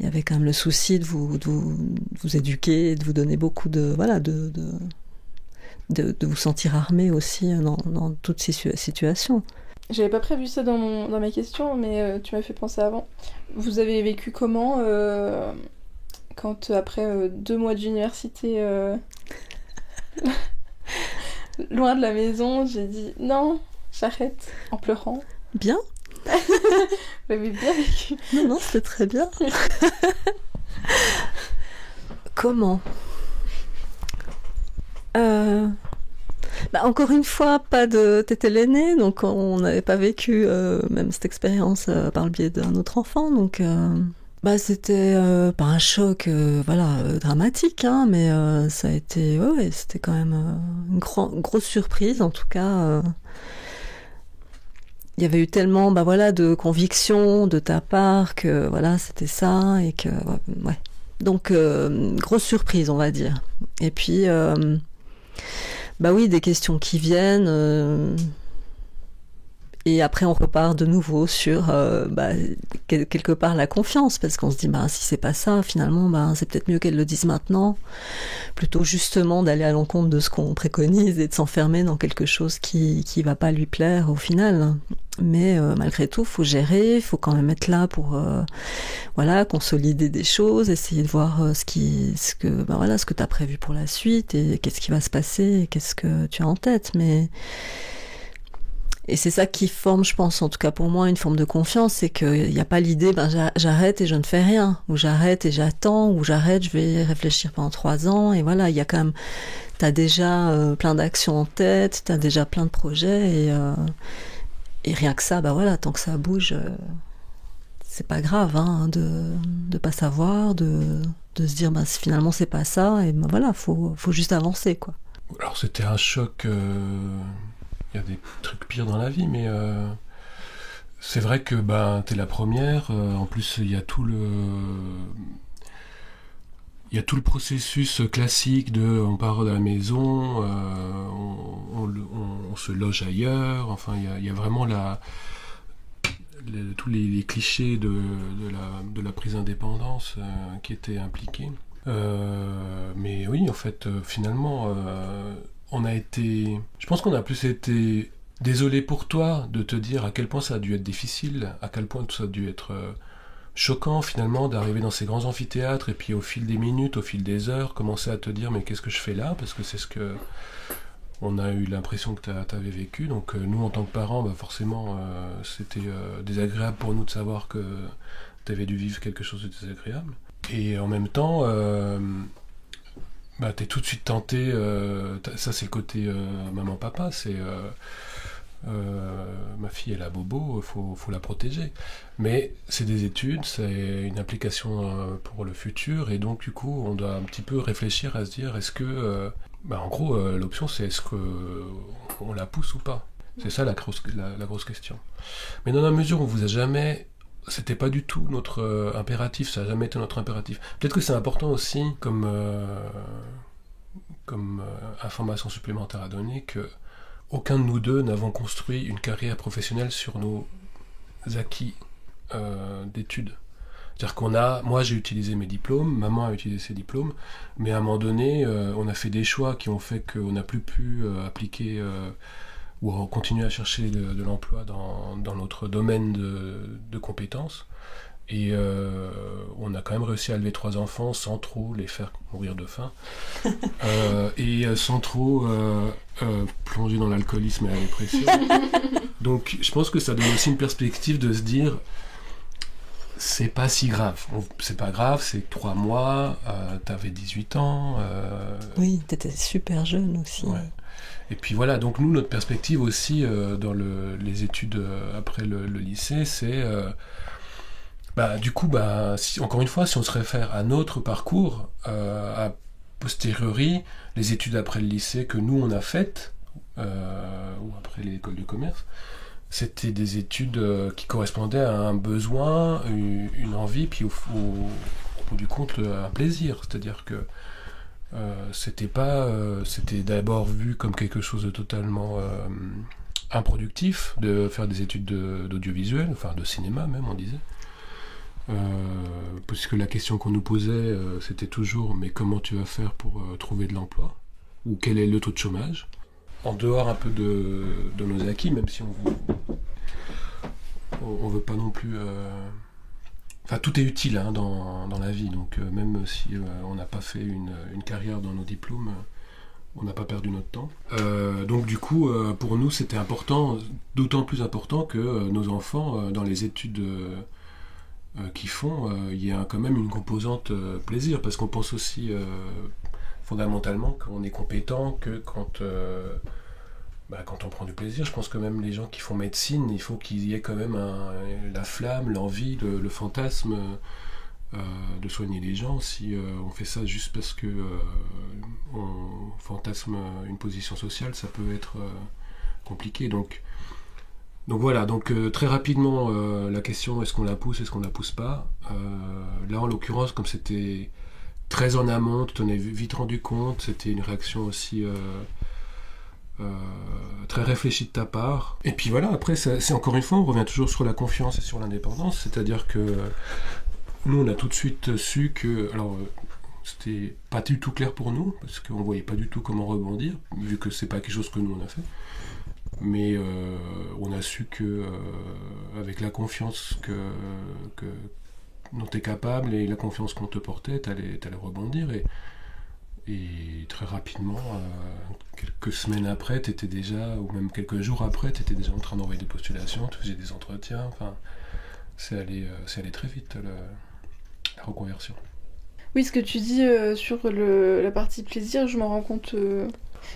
il y avait quand même le souci de vous éduquer et de vous donner beaucoup de vous sentir armé aussi dans toutes ces situations. J'avais pas prévu ça dans mes questions, mais tu m'as fait penser avant. Vous avez vécu comment quand après 2 mois d'université loin de la maison, j'ai dit non, j'arrête en pleurant. Bien. Vous l'avez bien vécu. Non, c'était très bien. Comment encore une fois, t'étais l'aîné, donc on n'avait pas vécu même cette expérience par le biais d'un autre enfant, donc c'était pas un choc dramatique, mais ça a été c'était quand même une grosse surprise. En tout cas, il y avait eu tellement de conviction de ta part que c'était ça, et que donc grosse surprise, on va dire. Et puis oui, des questions qui viennent, et après on repart de nouveau sur quelque part la confiance, parce qu'on se dit si c'est pas ça, finalement c'est peut-être mieux qu'elle le dise maintenant, plutôt justement d'aller à l'encontre de ce qu'on préconise et de s'enfermer dans quelque chose qui va pas lui plaire au final. Mais malgré tout, faut gérer, faut quand même être là pour consolider des choses, essayer de voir ce que tu as prévu pour la suite, et qu'est-ce qui va se passer, et qu'est-ce que tu as en tête. Et c'est ça qui forme, je pense, en tout cas pour moi, une forme de confiance, c'est qu'il n'y a pas l'idée j'arrête et je ne fais rien, ou j'arrête et j'attends, ou j'arrête, je vais réfléchir pendant 3 ans, et voilà, il y a quand même, t'as déjà plein d'actions en tête, t'as déjà plein de projets, et rien que ça, tant que ça bouge, c'est pas grave de pas savoir, de se dire finalement c'est pas ça, et faut juste avancer, quoi. Alors c'était un choc, il y a des trucs pires dans la vie, mais c'est vrai que t'es la première, en plus il y a tout le processus classique on part de la maison, on se loge ailleurs, il y a vraiment tous les clichés de la prise d'indépendance qui étaient impliqués. Mais oui, en fait, finalement, je pense qu'on a plus été désolé pour toi de te dire à quel point ça a dû être difficile, à quel point ça a dû être choquant finalement d'arriver dans ces grands amphithéâtres, et puis au fil des minutes, au fil des heures, commencer à te dire mais qu'est-ce que je fais là, parce que c'est ce que on a eu l'impression que t'avais vécu. Donc nous en tant que parents, forcément c'était désagréable pour nous de savoir que t'avais dû vivre quelque chose de désagréable, et en même temps t'es tout de suite tenté, ça c'est le côté maman-papa, c'est ma fille elle a bobo, faut la protéger, mais c'est des études, c'est une application pour le futur, et donc du coup on doit un petit peu réfléchir à se dire est-ce que en gros l'option c'est est-ce que on la pousse ou pas, c'est ça la grosse question. Mais dans la mesure où on vous a jamais, c'était pas du tout notre impératif, ça a jamais été notre impératif. Peut-être que c'est important aussi comme information supplémentaire à donner, que aucun de nous deux n'avons construit une carrière professionnelle sur nos acquis d'études. C'est-à-dire moi j'ai utilisé mes diplômes, maman a utilisé ses diplômes, mais à un moment donné, on a fait des choix qui ont fait qu'on n'a plus pu appliquer ou continuer à chercher de l'emploi dans notre domaine de compétences. Et on a quand même réussi à élever 3 enfants sans trop les faire mourir de faim et sans trop plonger dans l'alcoolisme et la dépression. Donc je pense que ça donne aussi une perspective de se dire c'est pas si grave. C'est pas grave, c'est 3 mois, t'avais 18 ans. Oui, t'étais super jeune aussi. Ouais. Et puis voilà, donc nous, notre perspective aussi dans les études après le lycée, c'est... du coup, encore une fois, si on se réfère à notre parcours, a posteriori, les études après le lycée que nous, on a faites, ou après l'école de commerce, c'était des études qui correspondaient à un besoin, une envie, puis au bout du compte, un plaisir. C'est-à-dire que c'était d'abord vu comme quelque chose de totalement improductif de faire des études d'audiovisuel, enfin de cinéma même, on disait. Puisque la question qu'on nous posait, c'était toujours mais comment tu vas faire pour trouver de l'emploi, ou quel est le taux de chômage, en dehors un peu de nos acquis, même si on veut pas non plus enfin tout est utile dans la vie, donc même si on n'a pas fait une carrière dans nos diplômes, on n'a pas perdu notre temps. Donc du coup pour nous c'était important, d'autant plus important que nos enfants dans les études qu'ils font, il y a quand même une composante plaisir, parce qu'on pense aussi fondamentalement qu'on est compétent que quand on prend du plaisir. Je pense que même les gens qui font médecine, il faut qu'il y ait quand même la flamme, l'envie, le fantasme de soigner les gens. Si on fait ça juste parce que on fantasme une position sociale, ça peut être compliqué. Donc voilà, très rapidement, la question est-ce qu'on la pousse, est-ce qu'on la pousse pas, là en l'occurrence, comme c'était très en amont, tu t'en es vite rendu compte, c'était une réaction aussi très réfléchie de ta part. Et puis voilà, après c'est encore une fois, on revient toujours sur la confiance et sur l'indépendance, c'est-à-dire que nous on a tout de suite su que, alors c'était pas du tout clair pour nous, parce qu'on voyait pas du tout comment rebondir, vu que c'est pas quelque chose que nous on a fait. Mais on a su que avec la confiance dont tu es capable et la confiance qu'on te portait, t'allais rebondir, et très rapidement, quelques semaines après, t'étais déjà, ou même quelques jours après, tu étais déjà en train d'envoyer des postulations, tu faisais des entretiens, enfin c'est allé très vite la reconversion. Oui, ce que tu dis sur la partie plaisir, je m'en rends compte.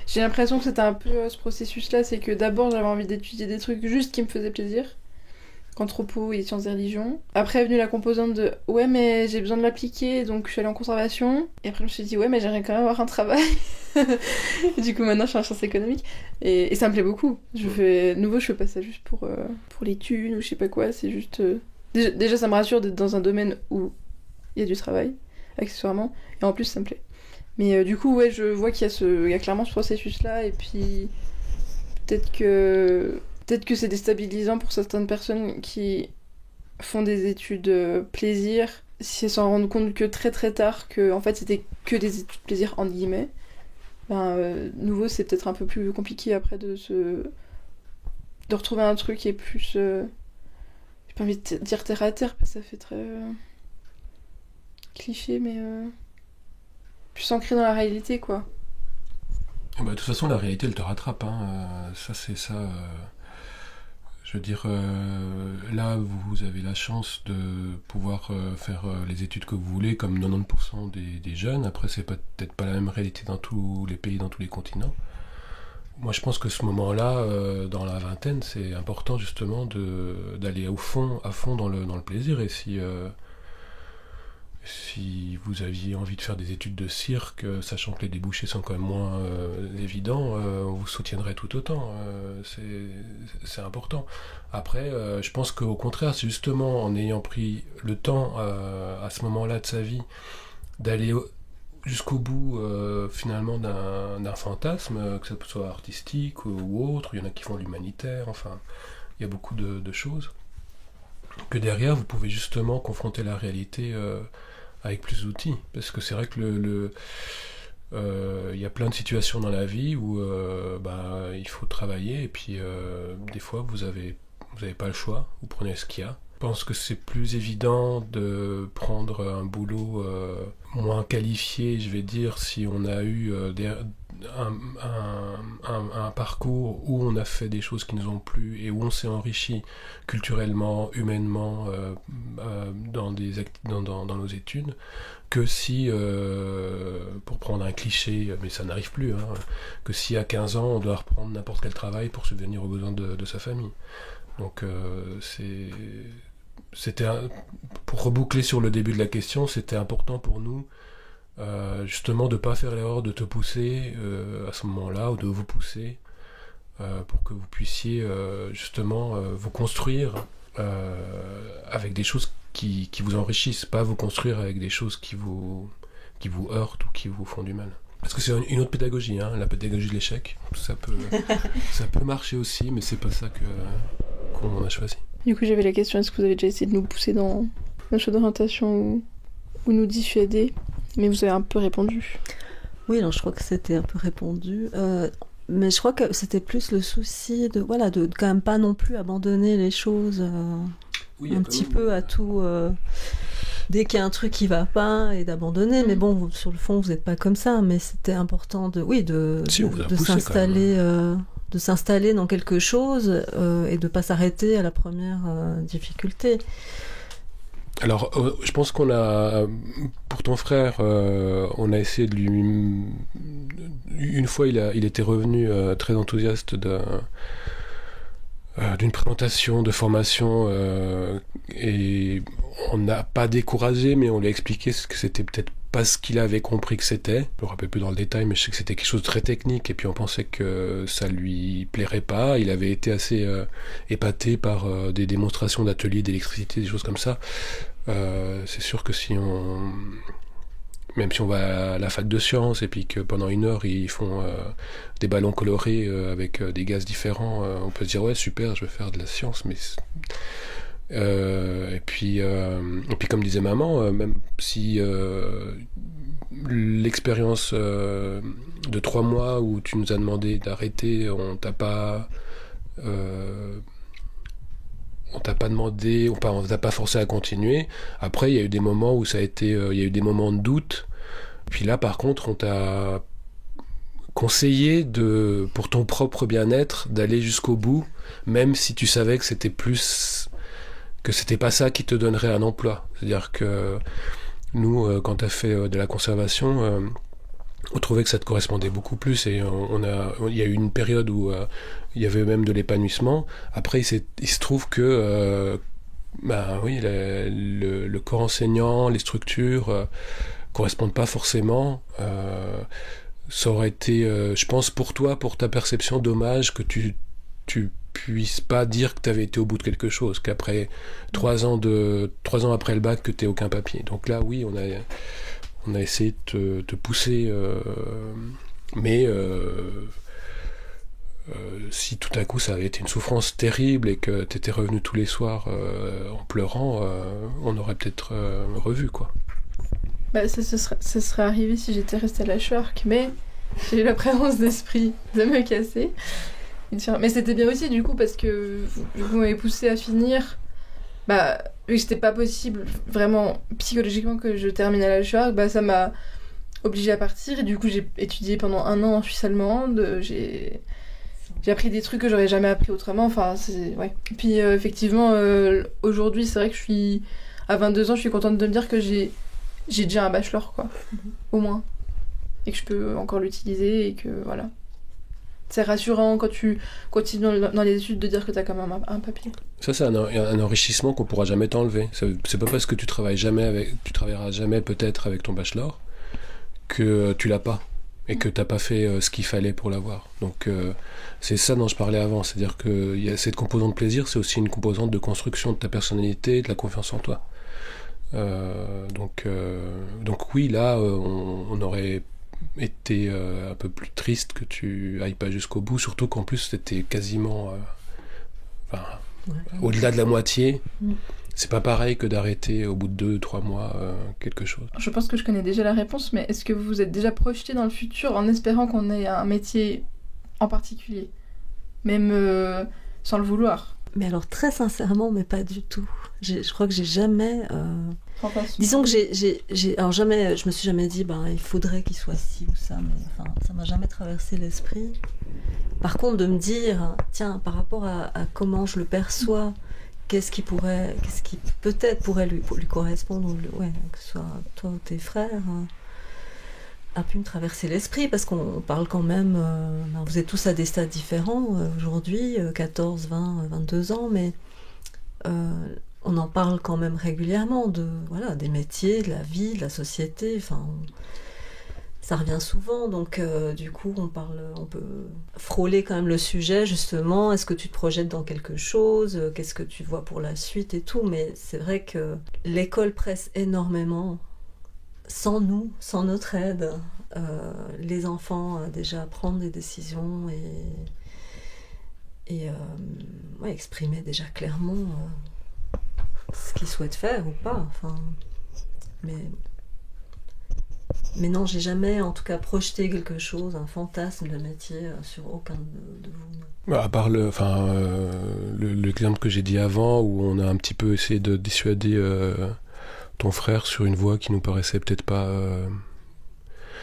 J'ai l'impression que c'était un peu ce processus-là, c'est que d'abord j'avais envie d'étudier des trucs juste qui me faisaient plaisir, qu'anthropo et sciences et religion. Après est venue la composante de ouais mais j'ai besoin de l'appliquer, donc je suis allée en conservation. Et après je me suis dit ouais mais j'aimerais quand même avoir un travail. Du coup maintenant je suis en sciences économiques et ça me plaît beaucoup. Je fais pas ça juste pour les thunes ou je sais pas quoi, c'est juste... Déjà ça me rassure d'être dans un domaine où il y a du travail, accessoirement, et en plus ça me plaît. Mais du coup, ouais, je vois qu'il y a clairement ce processus-là, et puis peut-être que c'est déstabilisant pour certaines personnes qui font des études plaisir, si elles s'en rendent compte que très très tard, que en fait c'était que des études plaisir entre guillemets. Nouveau, c'est peut-être un peu plus compliqué après de retrouver un truc qui est plus... j'ai pas envie de dire terre à terre, parce que ça fait très cliché, mais... plus ancré dans la réalité, quoi. De toute façon, la réalité, elle te rattrape. Ça, c'est ça. Je veux dire, là, vous avez la chance de pouvoir faire les études que vous voulez, comme 90% des jeunes. Après, c'est peut-être pas la même réalité dans tous les pays, dans tous les continents. Moi, je pense que ce moment-là, dans la vingtaine, c'est important, justement, d'aller à fond dans le plaisir. Et si vous aviez envie de faire des études de cirque, sachant que les débouchés sont quand même moins évidents, on vous soutiendrait tout autant. C'est important. Après, je pense qu'au contraire, c'est justement en ayant pris le temps à ce moment-là de sa vie d'aller jusqu'au bout finalement d'un fantasme, que ce soit artistique ou autre. Il y en a qui font l'humanitaire, enfin, il y a beaucoup de choses. que derrière, vous pouvez justement confronter la réalité avec plus d'outils. Parce que c'est vrai que y a plein de situations dans la vie où il faut travailler, et puis des fois, vous avez pas le choix, vous prenez ce qu'il y a. Je pense que c'est plus évident de prendre un boulot moins qualifié, je vais dire, si on a eu un parcours où on a fait des choses qui nous ont plu et où on s'est enrichi culturellement, humainement dans nos études, que si, pour prendre un cliché, mais ça n'arrive plus, que si à 15 ans on doit reprendre n'importe quel travail pour subvenir aux besoins de sa famille. Donc pour reboucler sur le début de la question, c'était important pour nous justement de ne pas faire l'erreur de te pousser à ce moment-là, ou de vous pousser pour que vous puissiez justement vous construire avec des choses qui vous enrichissent, pas vous construire avec des choses qui vous heurtent ou qui vous font du mal. Parce que c'est une autre pédagogie, la pédagogie de l'échec. Ça peut marcher aussi, mais c'est pas ça qu'on a choisi. Du coup, j'avais la question, est-ce que vous avez déjà essayé de nous pousser dans notre choix d'orientation ou nous dissuader? Mais vous avez un peu répondu. Oui, alors je crois que c'était un peu répondu. Mais je crois que c'était plus le souci de quand même pas non plus abandonner les choses un petit peu à tout... dès qu'il y a un truc qui va pas, et d'abandonner. Mais bon, sur le fond, vous n'êtes pas comme ça, mais c'était important de s'installer dans quelque chose et de pas s'arrêter à la première difficulté. Alors, je pense qu'on a, pour ton frère, on a essayé de lui... Une fois, il était revenu très enthousiaste d'une présentation de formation et on n'a pas découragé, mais on lui a expliqué que c'était peut-être pas ce qu'il avait compris que c'était. Je me rappelle plus dans le détail, mais je sais que c'était quelque chose de très technique, et puis on pensait que ça lui plairait pas. Il avait été assez épaté par des démonstrations d'ateliers d'électricité, des choses comme ça. C'est sûr que même si on va à la fac de sciences et puis que pendant 1 heure ils font des ballons colorés avec des gaz différents, on peut se dire ouais super, je vais faire de la science, mais et puis comme disait maman, même si l'expérience de 3 mois où tu nous as demandé d'arrêter, on t'a pas demandé, on t'a pas forcé à continuer. Après, il y a eu des moments où ça a été, il y a eu des moments de doute. Puis là, par contre, on t'a conseillé pour ton propre bien-être, d'aller jusqu'au bout, même si tu savais que c'était pas ça qui te donnerait un emploi. C'est-à-dire que nous, quand t'as fait de la conservation, on trouvait que ça te correspondait beaucoup plus, et il y a eu une période où il y avait même de l'épanouissement. Après, il se trouve que le corps enseignant, les structures correspondent pas forcément. Ça aurait été, je pense, pour toi, pour ta perception, dommage que tu puisses pas dire que tu avais été au bout de quelque chose, qu'après 3 ans après le bac, que tu n'aies aucun papier. Donc là, oui, on a essayé de te pousser, mais si tout à coup ça avait été une souffrance terrible et que tu étais revenu tous les soirs en pleurant, on aurait peut-être revu, quoi. Ça serait arrivé si j'étais restée à la Schwark, mais j'ai eu la présence d'esprit de me casser. Mais c'était bien aussi, du coup, parce que vous m'avez poussé à finir. Vu que c'était pas possible, vraiment, psychologiquement, que je termine à la Schwark, ça m'a obligée à partir. Et du coup, j'ai étudié pendant 1 an en Suisse allemande. J'ai appris des trucs que j'aurais jamais appris autrement. Enfin, ouais. Et puis, effectivement, aujourd'hui, c'est vrai que à 22 ans, je suis contente de me dire que j'ai déjà un bachelor, quoi. Au moins. Et que je peux encore l'utiliser, et que, voilà. C'est rassurant quand tu continues dans les études de dire que tu as quand même un papier. Ça, c'est un enrichissement qu'on pourra jamais t'enlever. C'est pas parce que tu travailleras jamais peut-être avec ton bachelor que tu l'as pas et que t'as pas fait ce qu'il fallait pour l'avoir. Donc c'est ça dont je parlais avant, c'est-à-dire que y a cette composante de plaisir, c'est aussi une composante de construction de ta personnalité, de la confiance en toi. Donc oui, là, on aurait été un peu plus triste que tu ailles pas jusqu'au bout, surtout qu'en plus c'était quasiment au-delà de la moitié. c'est pas pareil que d'arrêter au bout de 2-3 mois quelque chose. Je pense que je connais déjà la réponse, mais est-ce que vous vous êtes déjà projeté dans le futur en espérant qu'on ait un métier en particulier, même sans le vouloir? Mais alors très sincèrement, mais pas du tout. Je crois que j'ai jamais... Disons que alors jamais, je me suis jamais dit, il faudrait qu'il soit ci ou ça, mais enfin, ça m'a jamais traversé l'esprit. Par contre, de me dire, tiens, par rapport à comment je le perçois, qu'est-ce qui peut-être pourrait lui correspondre, que ce soit toi ou tes frères, a pu me traverser l'esprit, parce qu'on parle quand même, vous êtes tous à des stades différents aujourd'hui, 14, 20, 22 ans, mais on en parle quand même régulièrement des métiers, de la vie, de la société, enfin... Ça revient souvent, donc du coup on peut frôler quand même le sujet justement, est-ce que tu te projettes dans quelque chose, qu'est-ce que tu vois pour la suite et tout, mais c'est vrai que l'école presse énormément, sans nous, sans notre aide, les enfants à déjà prendre des décisions et exprimer déjà clairement ce qu'ils souhaitent faire ou pas, enfin, mais non, j'ai jamais, en tout cas, projeté quelque chose, un fantasme de métier sur aucun de vous. À part l'exemple que j'ai dit avant, où on a un petit peu essayé de dissuader ton frère sur une voie qui nous paraissait peut-être pas...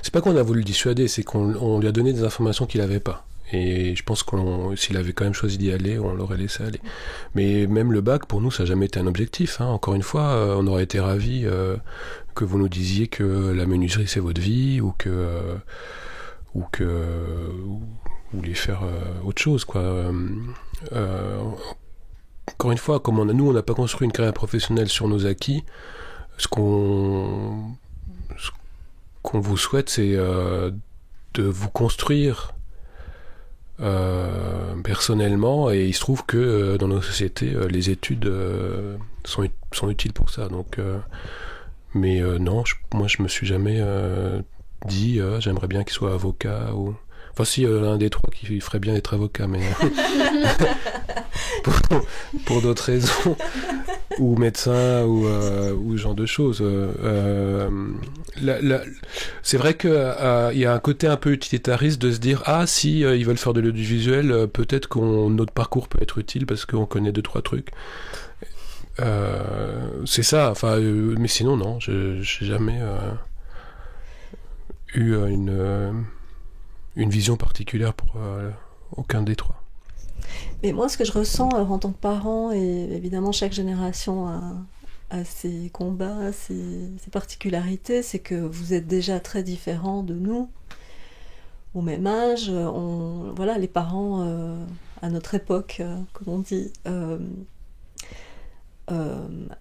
C'est pas qu'on a voulu le dissuader, c'est qu'on lui a donné des informations qu'il n'avait pas. Et je pense que s'il avait quand même choisi d'y aller, on l'aurait laissé aller. Mais même le bac, pour nous, ça n'a jamais été un objectif. Encore une fois, on aurait été ravis que vous nous disiez que la menuiserie, c'est votre vie, ou que vous vouliez faire autre chose, quoi. Encore une fois, comme nous, on n'a pas construit une carrière professionnelle sur nos acquis, ce qu'on vous souhaite, c'est de vous construire personnellement, et il se trouve que dans nos sociétés les études sont utiles pour ça, donc mais non, moi je me suis jamais dit j'aimerais bien qu'il soit avocat, ou enfin si, l'un des trois qui ferait bien d'être avocat, mais pour d'autres raisons, ou médecin, ou ce genre de choses. C'est vrai qu'il y a un côté un peu utilitariste de se dire si ils veulent faire de l'audiovisuel, peut-être que notre parcours peut être utile parce qu'on connaît 2-3 trucs. C'est ça, enfin, mais sinon non, j'ai jamais eu une vision particulière pour aucun des trois. Mais moi, ce que je ressens en tant que parent, et évidemment chaque génération a ses combats, ses particularités, c'est que vous êtes déjà très différents de nous, au même âge. Les parents, à notre époque, comme on dit,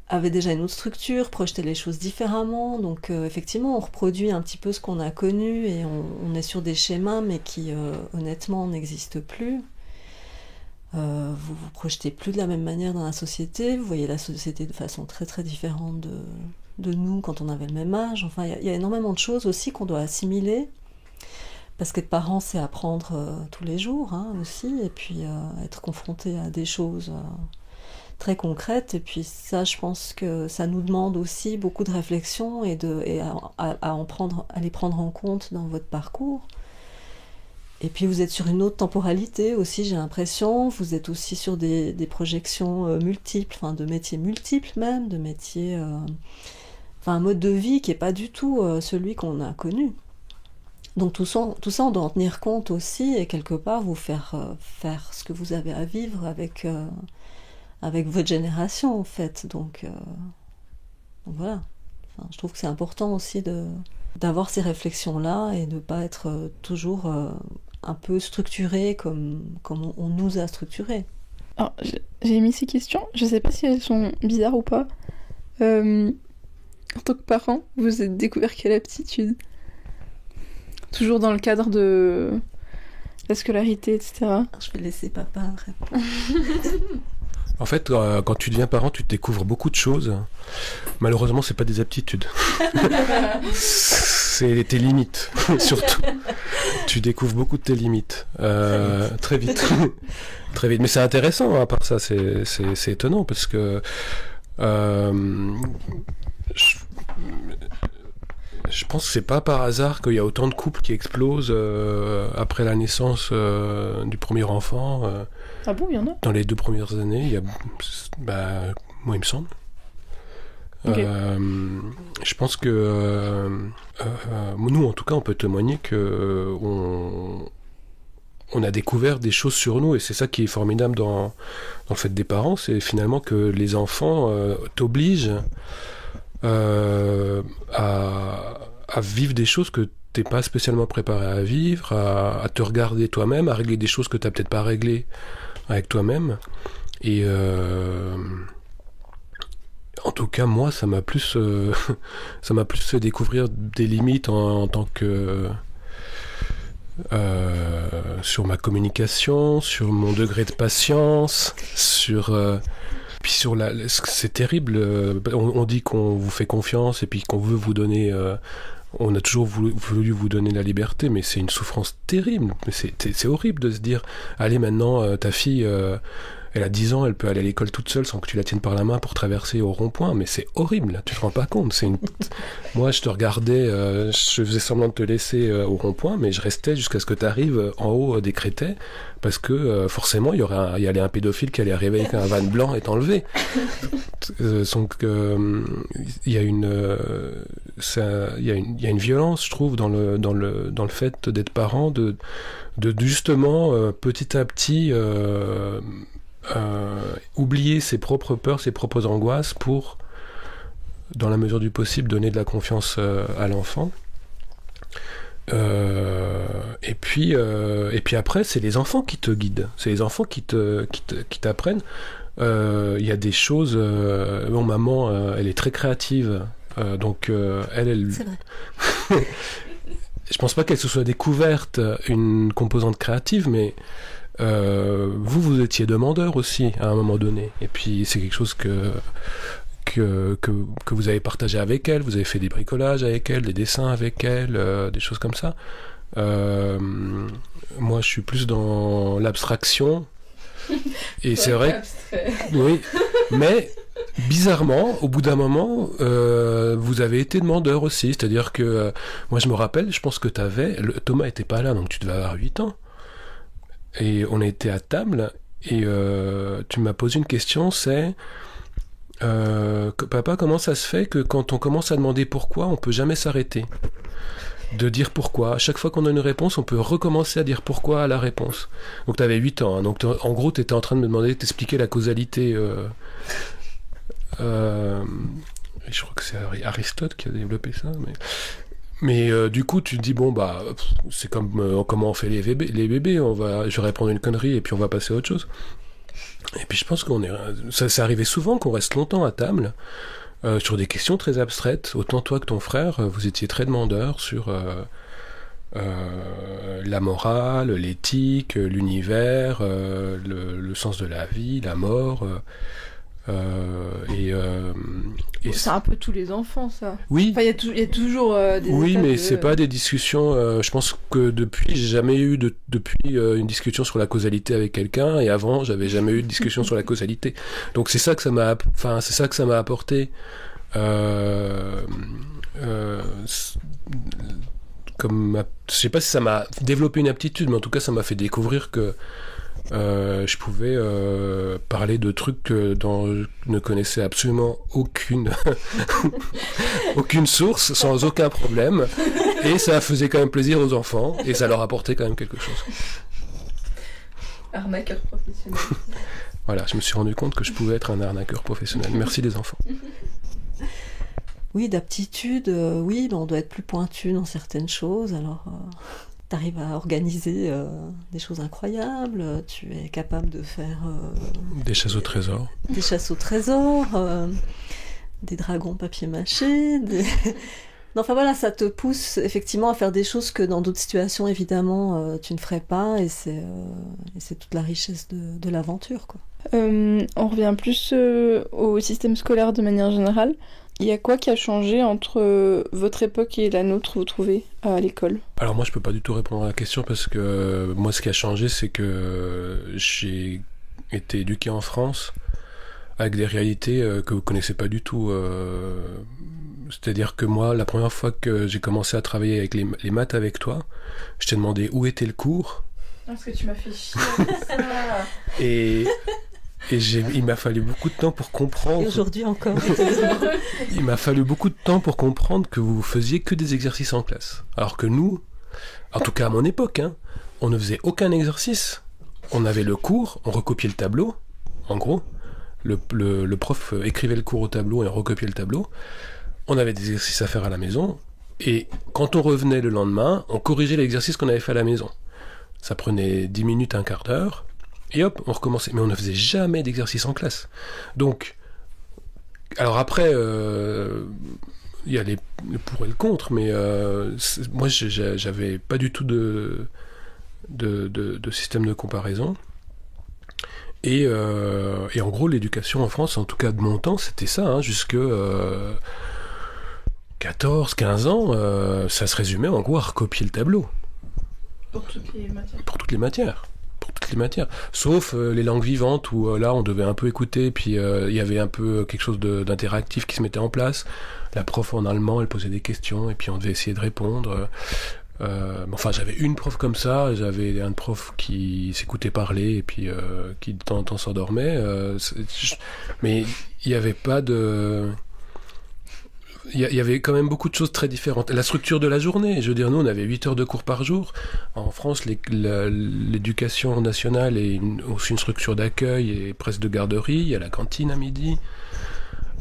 avaient déjà une autre structure, projetaient les choses différemment, donc effectivement on reproduit un petit peu ce qu'on a connu, et on est sur des schémas mais qui honnêtement n'existent plus. Vous vous projetez plus de la même manière dans la société, vous voyez la société de façon très très différente de nous quand on avait le même âge. Enfin, il y a énormément de choses aussi qu'on doit assimiler, parce qu'être parent, c'est apprendre tous les jours aussi, et puis être confronté à des choses très concrètes, et puis ça, je pense que ça nous demande aussi beaucoup de réflexion et à les prendre en compte dans votre parcours. Et puis vous êtes sur une autre temporalité aussi, j'ai l'impression. Vous êtes aussi sur des projections multiples, enfin de métiers multiples même, de métiers... un mode de vie qui n'est pas du tout celui qu'on a connu. Donc tout ça, on doit en tenir compte aussi, et quelque part vous faire ce que vous avez à vivre avec votre génération, en fait. Donc voilà. Enfin, je trouve que c'est important aussi d'avoir ces réflexions-là, et de ne pas être toujours... un peu structuré comme on nous a structuré. Alors, j'ai mis ces questions, je sais pas si elles sont bizarres ou pas. En tant que parent, vous avez découvert quelle aptitude? Toujours dans le cadre de la scolarité, etc. Je vais laisser papa répondre. En fait, quand tu deviens parent, tu découvres beaucoup de choses. Malheureusement, c'est pas des aptitudes. C'est tes limites, surtout. Tu découvres beaucoup de tes limites. Très vite. Très vite. Mais c'est intéressant, à part ça, c'est étonnant, parce que Je pense que c'est pas par hasard qu'il y a autant de couples qui explosent après la naissance du premier enfant. Ah bon, il y en a ? Dans les 2 premières années, il y a, moi il me semble. Okay. Je pense que nous, en tout cas, on peut témoigner que on a découvert des choses sur nous, et c'est ça qui est formidable dans le fait des parents, c'est finalement que les enfants t'obligent à vivre des choses que t'es pas spécialement préparé à vivre, à te regarder toi-même, à régler des choses que t'as peut-être pas réglées avec toi-même. Et en tout cas, moi, ça m'a plus fait découvrir des limites en tant que sur ma communication, sur mon degré de patience, puis c'est terrible. On dit qu'on vous fait confiance et puis qu'on veut vous donner. On a toujours voulu vous donner la liberté, mais c'est une souffrance terrible. Mais c'est horrible de se dire, allez maintenant, ta fille, elle a 10 ans, elle peut aller à l'école toute seule sans que tu la tiennes par la main pour traverser au rond-point. Mais c'est horrible, là, tu te rends pas compte. Moi, je te regardais, je faisais semblant de te laisser au rond-point, mais je restais jusqu'à ce que tu arrives en haut des crétets, parce que forcément, il y allait un pédophile qui allait arriver avec un van blanc et t'enlever. Donc, il y a une violence, je trouve, dans le fait d'être parent, de justement petit à petit oublier ses propres peurs, ses propres angoisses pour, dans la mesure du possible, donner de la confiance à l'enfant. Et puis après, c'est les enfants qui te guident, c'est les enfants qui t'apprennent. Il y a des choses. Bon, maman, elle est très créative, donc elle. C'est vrai. Je pense pas qu'elle se soit découverte une composante créative, mais vous étiez demandeur aussi à un moment donné. Et puis c'est quelque chose que vous avez partagé avec elle. Vous avez fait des bricolages avec elle, des dessins avec elle, des choses comme ça. Moi, je suis plus dans l'abstraction. Et c'est vrai. Oui, mais bizarrement, au bout d'un moment, vous avez été demandeur aussi. C'est-à-dire que moi, je me rappelle, je pense que Thomas était pas là, donc tu devais avoir 8 ans. Et on était à table, et tu m'as posé une question, c'est papa, comment ça se fait que quand on commence à demander pourquoi, on peut jamais s'arrêter de dire pourquoi. À chaque fois qu'on a une réponse, on peut recommencer à dire pourquoi à la réponse. Donc tu avais 8 ans, hein, donc en gros tu étais en train de me demander, t'expliquer la causalité. Je crois que c'est Aristote qui a développé ça, mais du coup tu te dis bon bah c'est comme comment on fait les bébés, je vais répondre une connerie et puis on va passer à autre chose. Et puis je pense ça arrivait souvent qu'on reste longtemps à table sur des questions très abstraites. Autant toi que ton frère, vous étiez très demandeurs sur la morale, l'éthique, l'univers, le sens de la vie, la mort. C'est un peu tous les enfants, ça. Oui. Enfin, il y a toujours des. Oui, mais c'est pas des discussions. Je pense que j'ai jamais eu une discussion sur la causalité avec quelqu'un, et avant, j'avais jamais eu de discussion sur la causalité. Donc c'est ça que ça m'a apporté. Je sais pas si ça m'a développé une aptitude, mais en tout cas, ça m'a fait découvrir que je pouvais parler de trucs dont je ne connaissais absolument aucune source, sans aucun problème, et ça faisait quand même plaisir aux enfants, et ça leur apportait quand même quelque chose. Arnaqueur professionnel. Voilà, je me suis rendu compte que je pouvais être un arnaqueur professionnel. Merci les enfants. Oui, d'aptitude, oui, on doit être plus pointu dans certaines choses, alors t'arrives à organiser des choses incroyables, tu es capable de faire... des chasses au trésor. Des chasses au trésor, des dragons papier-mâché, Non, enfin voilà, ça te pousse effectivement à faire des choses que dans d'autres situations, évidemment, tu ne ferais pas, et c'est toute la richesse de l'aventure, quoi. On revient plus au système scolaire de manière générale. Il y a quoi qui a changé entre votre époque et la nôtre, vous trouvez, à l'école ? Alors moi, je peux pas du tout répondre à la question, parce que moi, ce qui a changé, c'est que j'ai été éduqué en France avec des réalités que vous connaissez pas du tout. C'est-à-dire que moi, la première fois que j'ai commencé à travailler avec les maths avec toi, je t'ai demandé où était le cours. Parce que tu m'as fait chier. Et il m'a fallu beaucoup de temps pour comprendre. Et aujourd'hui encore. Il m'a fallu beaucoup de temps pour comprendre que vous faisiez que des exercices en classe. Alors que nous, en tout cas à mon époque, on ne faisait aucun exercice. On avait le cours, on recopiait le tableau. En gros, le prof écrivait le cours au tableau et on recopiait le tableau. On avait des exercices à faire à la maison. Et quand on revenait le lendemain, on corrigeait l'exercice qu'on avait fait à la maison. Ça prenait 10 minutes, un quart d'heure. Et hop, on recommençait. Mais on ne faisait jamais d'exercice en classe. Donc, alors après, il y a le pour et le contre, mais moi, j'avais pas du tout de système de comparaison. Et en gros, l'éducation en France, en tout cas de mon temps, c'était ça, jusque 14, 15 ans, ça se résumait en gros à recopier le tableau. Pour toutes les matières. Sauf les langues vivantes où là on devait un peu écouter, puis il y avait un peu quelque chose d'interactif qui se mettait en place. La prof en allemand, elle posait des questions et puis on devait essayer de répondre. Enfin, j'avais une prof comme ça, j'avais un prof qui s'écoutait parler et puis qui de temps en temps s'endormait. Mais il n'y avait pas de... Il y avait quand même beaucoup de choses très différentes. La structure de la journée, je veux dire, nous on avait 8 heures de cours par jour. En France, l'éducation nationale est aussi une structure d'accueil et presque de garderie. Il y a la cantine à midi,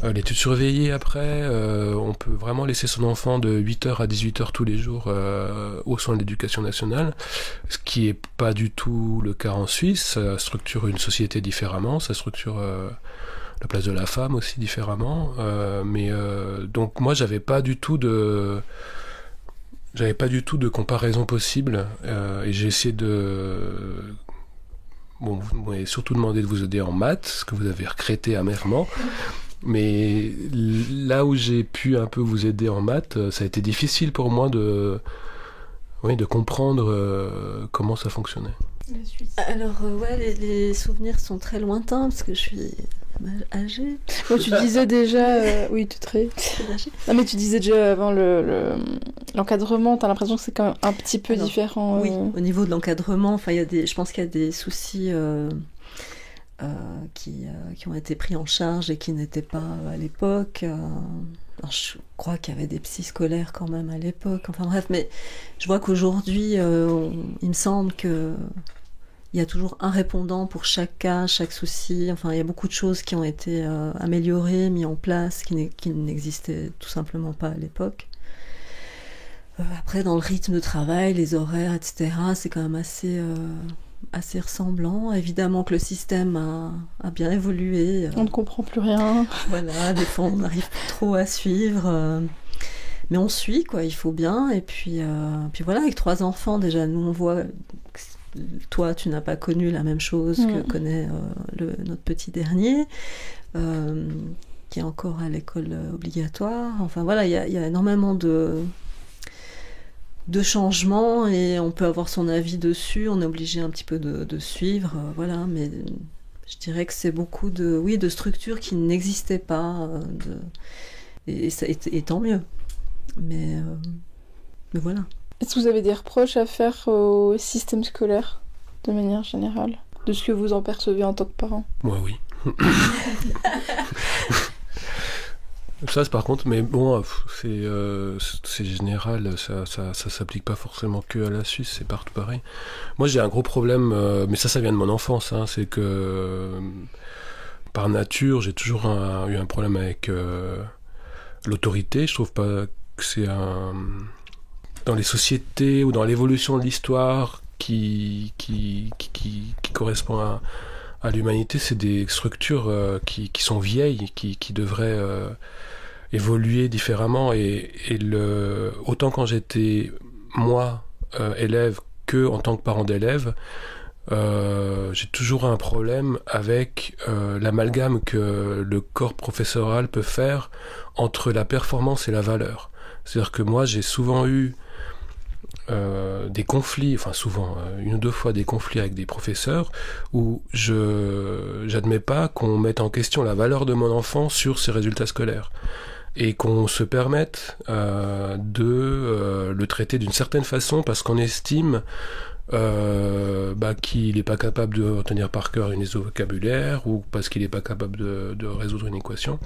l'étude surveillée après. On peut vraiment laisser son enfant de 8h à 18h tous les jours au sein de l'éducation nationale, ce qui n'est pas du tout le cas en Suisse. Ça structure une société différemment, ça structure... la place de la femme aussi différemment, mais donc moi j'avais pas du tout de comparaison possible, et j'ai essayé vous m'avez surtout demandé de vous aider en maths, ce que vous avez regretté amèrement, mais là où j'ai pu un peu vous aider en maths, ça a été difficile pour moi de comprendre comment ça fonctionnait. Alors les souvenirs sont très lointains parce que je suis âgée. Bon, tu disais déjà, oui, tu es âgée. Non, mais tu disais déjà avant l'encadrement, t'as l'impression que c'est quand même un petit peu différent. Oui, au niveau de l'encadrement, enfin, je pense qu'il y a des soucis qui ont été pris en charge et qui n'étaient pas à l'époque. Alors, je crois qu'il y avait des psys scolaires quand même à l'époque. Enfin bref, mais je vois qu'aujourd'hui, il me semble que il y a toujours un répondant pour chaque cas, chaque souci. Enfin, il y a beaucoup de choses qui ont été améliorées, mises en place, qui n'existaient tout simplement pas à l'époque. Après, dans le rythme de travail, les horaires, etc., c'est quand même assez ressemblant. Évidemment que le système a bien évolué. On ne comprend plus rien. Voilà, des fois, on n'arrive plus trop à suivre. Mais on suit, quoi, il faut bien. Et puis voilà, avec 3 enfants, déjà, nous, on voit... Toi, tu n'as pas connu la même chose que connaît notre petit dernier, qui est encore à l'école obligatoire. Enfin voilà, il y a énormément de changements et on peut avoir son avis dessus. On est obligé un petit peu de suivre, voilà. Mais je dirais que c'est beaucoup de structures qui n'existaient pas, et tant mieux. Mais voilà. Est-ce que vous avez des reproches à faire au système scolaire, de manière générale, de ce que vous en percevez en tant que parent ? Moi, oui. Ça, c'est par contre, mais bon, c'est général, ça s'applique pas forcément que à la Suisse, c'est partout pareil. Moi, j'ai un gros problème, mais ça vient de mon enfance, c'est que par nature, j'ai toujours eu un problème avec l'autorité. Je trouve pas que c'est dans les sociétés ou dans l'évolution de l'histoire qui correspond à l'humanité, c'est des structures qui sont vieilles, qui devraient évoluer différemment. Et autant quand j'étais, moi, élève, que en tant que parent d'élève, j'ai toujours un problème avec l'amalgame que le corps professoral peut faire entre la performance et la valeur. C'est-à-dire que moi, j'ai souvent eu des conflits, enfin souvent, une ou deux fois des conflits avec des professeurs où j'admets pas qu'on mette en question la valeur de mon enfant sur ses résultats scolaires et qu'on se permette de le traiter d'une certaine façon parce qu'on estime qu'il n'est pas capable de retenir par cœur une liste de vocabulaire ou parce qu'il n'est pas capable de résoudre une équation.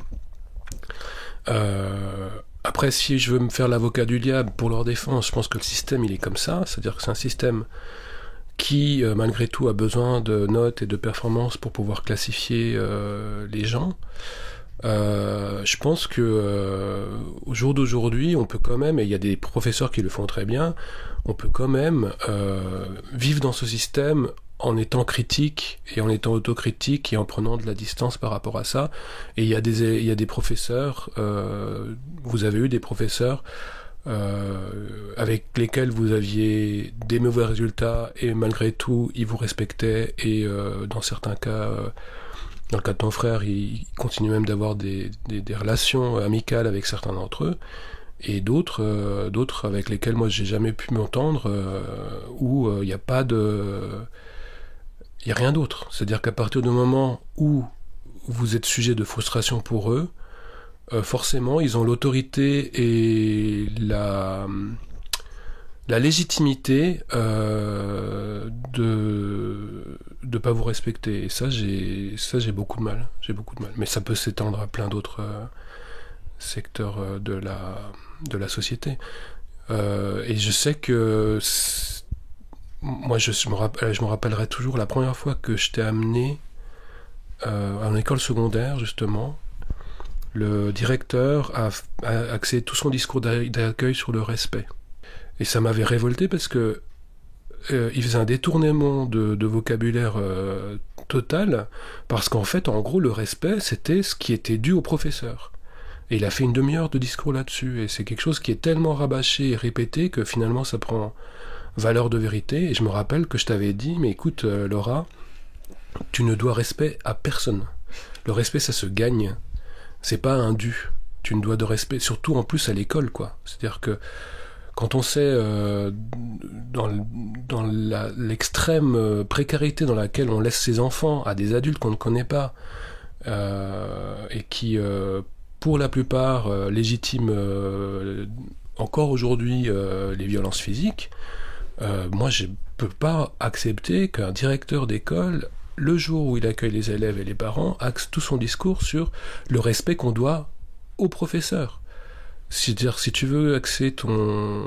Après, si je veux me faire l'avocat du diable pour leur défense, je pense que le système il est comme ça, c'est-à-dire que c'est un système qui malgré tout a besoin de notes et de performances pour pouvoir classifier les gens. Je pense que au jour d'aujourd'hui, on peut quand même, et il y a des professeurs qui le font très bien, on peut quand même vivre dans ce système en étant critique et en étant autocritique et en prenant de la distance par rapport à ça. Et il y a des professeurs, vous avez eu des professeurs avec lesquels vous aviez des mauvais résultats et malgré tout, ils vous respectaient et dans certains cas... Dans le cas de ton frère, il continue même d'avoir des relations amicales avec certains d'entre eux, et d'autres avec lesquels moi j'ai jamais pu m'entendre, où il n'y a pas de... Il n'y a rien d'autre. C'est-à-dire qu'à partir du moment où vous êtes sujet de frustration pour eux, forcément ils ont l'autorité et la légitimité de pas vous respecter. Et ça j'ai beaucoup de mal. Mais ça peut s'étendre à plein d'autres secteurs de la société. Et je sais que moi je me rappellerai toujours la première fois que je t'ai amené en école secondaire justement. Le directeur a axé tout son discours d'accueil sur le respect. Et ça m'avait révolté parce que il faisait un détournement de vocabulaire total, parce qu'en fait, en gros, le respect, c'était ce qui était dû au professeur. Et il a fait une demi-heure de discours là-dessus, et c'est quelque chose qui est tellement rabâché et répété que finalement, ça prend valeur de vérité. Et je me rappelle que je t'avais dit, mais écoute, Laura, tu ne dois respect à personne. Le respect, ça se gagne. C'est pas un dû. Tu ne dois de respect, surtout en plus à l'école, quoi. C'est-à-dire que quand on sait dans l'extrême précarité dans laquelle on laisse ses enfants à des adultes qu'on ne connaît pas et qui, pour la plupart, légitiment encore aujourd'hui les violences physiques, moi je ne peux pas accepter qu'un directeur d'école, le jour où il accueille les élèves et les parents, axe tout son discours sur le respect qu'on doit aux professeurs. C'est-à-dire, si tu veux axer ton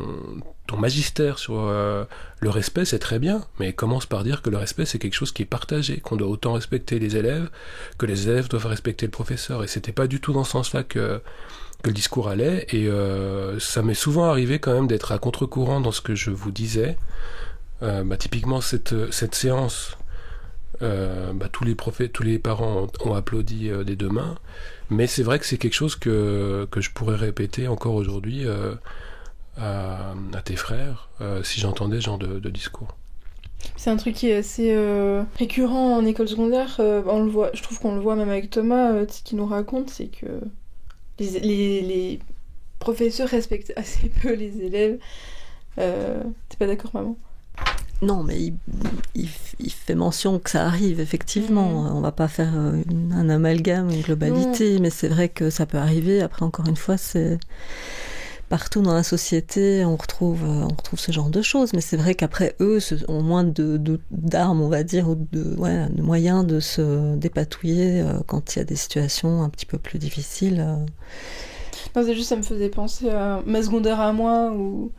magistère sur le respect, c'est très bien, mais commence par dire que le respect, c'est quelque chose qui est partagé, qu'on doit autant respecter les élèves que les élèves doivent respecter le professeur. Et c'était pas du tout dans ce sens-là que le discours allait, et ça m'est souvent arrivé quand même d'être à contre-courant dans ce que je vous disais. Typiquement, cette séance, tous les parents ont applaudi des deux mains. Mais c'est vrai que c'est quelque chose que je pourrais répéter encore aujourd'hui à tes frères si j'entendais ce genre de discours. C'est un truc qui est assez récurrent en école secondaire. On le voit, je trouve qu'on le voit même avec Thomas, ce qu'il nous raconte, c'est que les professeurs respectent assez peu les élèves. T'es pas d'accord, maman ? Non, mais il fait mention que ça arrive, effectivement. On va pas faire un amalgame, une globalité, mais c'est vrai que ça peut arriver. Après, encore une fois, c'est partout dans la société, on retrouve ce genre de choses. Mais c'est vrai qu'après, eux ont moins d'armes, on va dire, ou de moyens de se dépatouiller quand il y a des situations un petit peu plus difficiles. Non, c'est juste, ça me faisait penser à ma secondaire à moi, où...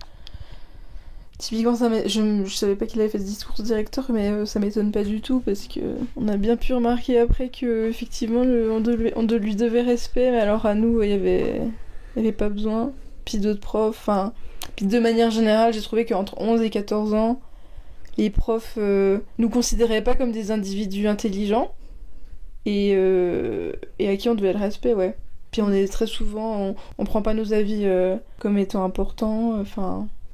Typiquement, je savais pas qu'il avait fait ce discours de directeur, mais ça m'étonne pas du tout, parce que on a bien pu remarquer après que effectivement on lui devait respect, mais alors à nous, il y avait pas besoin. Puis d'autres profs, puis de manière générale, j'ai trouvé qu'entre 11 et 14 ans, les profs nous considéraient pas comme des individus intelligents, et à qui on devait le respect, ouais. Puis on est très souvent, on prend pas nos avis comme étant importants,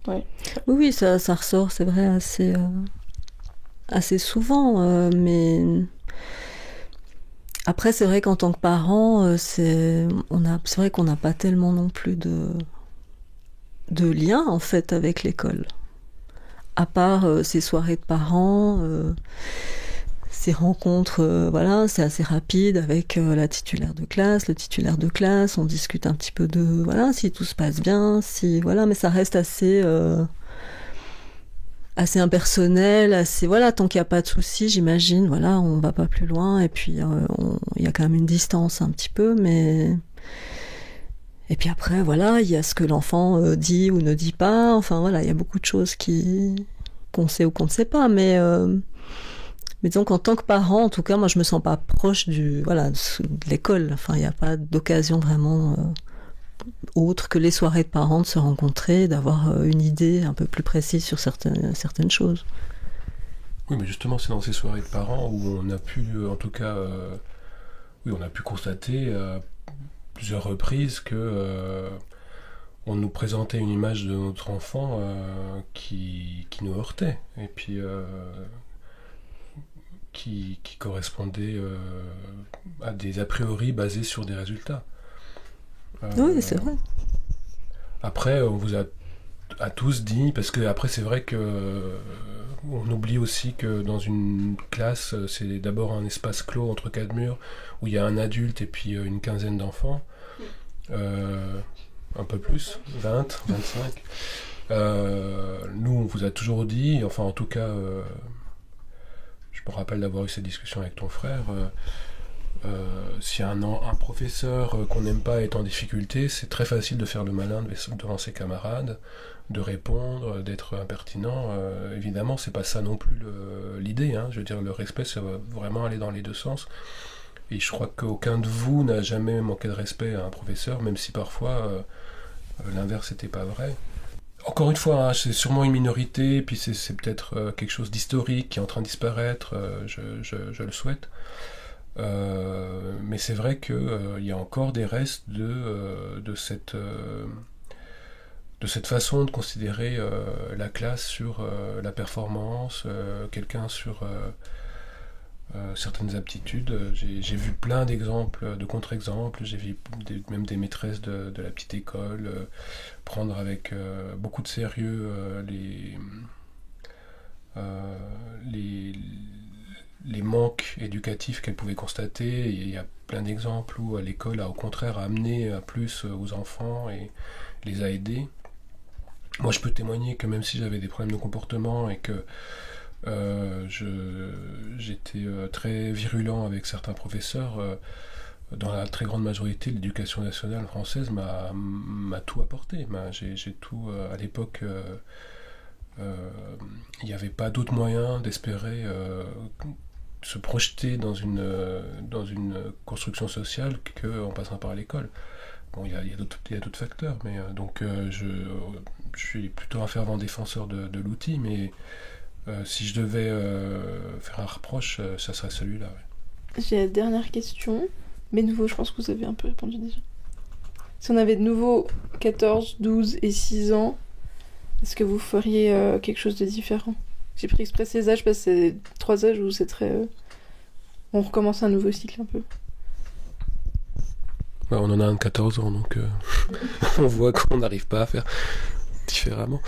ouais. Oui, ça ressort, c'est vrai, assez souvent, mais après, c'est vrai qu'en tant que parent, c'est vrai qu'on n'a pas tellement non plus de lien, en fait, avec l'école. à part ces soirées de parents, ces rencontres, voilà, c'est assez rapide avec la titulaire de classe, le titulaire de classe, on discute un petit peu de, voilà, si tout se passe bien, si, voilà, mais ça reste assez impersonnel, assez, voilà, tant qu'il n'y a pas de souci, j'imagine, voilà, on va pas plus loin, et puis il y a quand même une distance un petit peu, mais... Et puis après, voilà, il y a ce que l'enfant dit ou ne dit pas, enfin voilà, il y a beaucoup de choses qu'on sait ou qu'on ne sait pas, mais disons qu'en tant que parent, en tout cas, moi je me sens pas proche de l'école, enfin il n'y a pas d'occasion vraiment... autre que les soirées de parents, de se rencontrer, d'avoir une idée un peu plus précise sur certaines choses. Oui, mais justement, c'est dans ces soirées de parents où on a pu, en tout cas, on a pu constater à plusieurs reprises que on nous présentait une image de notre enfant qui nous heurtait, et puis qui correspondait à des a priori basés sur des résultats. Oui, c'est vrai. Après, on vous a à tous dit, parce que après c'est vrai que on oublie aussi que dans une classe, c'est d'abord un espace clos entre quatre murs où il y a un adulte et puis une quinzaine d'enfants, un peu plus, 20, 25. Nous, on vous a toujours dit, enfin en tout cas, je me rappelle d'avoir eu cette discussion avec ton frère. Si un professeur qu'on n'aime pas est en difficulté, c'est très facile de faire le malin devant ses camarades, de répondre, d'être impertinent. Évidemment, c'est pas ça non plus l'idée. Hein. Je veux dire, le respect, ça va vraiment aller dans les deux sens. Et je crois qu'aucun de vous n'a jamais manqué de respect à un professeur, même si parfois l'inverse n'était pas vrai. Encore une fois, hein, c'est sûrement une minorité, puis c'est peut-être quelque chose d'historique qui est en train de disparaître, je le souhaite. Mais c'est vrai qu'il y a encore des restes de cette façon de considérer la classe sur la performance, quelqu'un sur certaines aptitudes. J'ai vu plein d'exemples, de contre-exemples, j'ai vu même des maîtresses de la petite école prendre avec beaucoup de sérieux les manques éducatifs qu'elle pouvait constater. Et il y a plein d'exemples où l'école a au contraire amené plus aux enfants et les a aidés. Moi je peux témoigner que même si j'avais des problèmes de comportement et que j'étais très virulent avec certains professeurs, dans la très grande majorité l'éducation nationale française m'a tout apporté. J'ai tout, à l'époque il n'y avait pas d'autre moyen d'espérer se projeter dans une construction sociale qu'en passant par l'école. Bon, il y a d'autres facteurs, mais donc je suis plutôt un fervent défenseur de l'outil, mais si je devais faire un reproche, ça serait celui-là. Ouais. J'ai la dernière question, mais nouveau, je pense que vous avez un peu répondu déjà. Si on avait de nouveau 14, 12 et 6 ans, est-ce que vous feriez quelque chose de différent ? J'ai pris exprès ces âges parce que c'est 3 âges où c'est très... on recommence un nouveau cycle un peu. Ouais, on en a un de 14 ans, donc on voit qu'on n'arrive pas à faire différemment.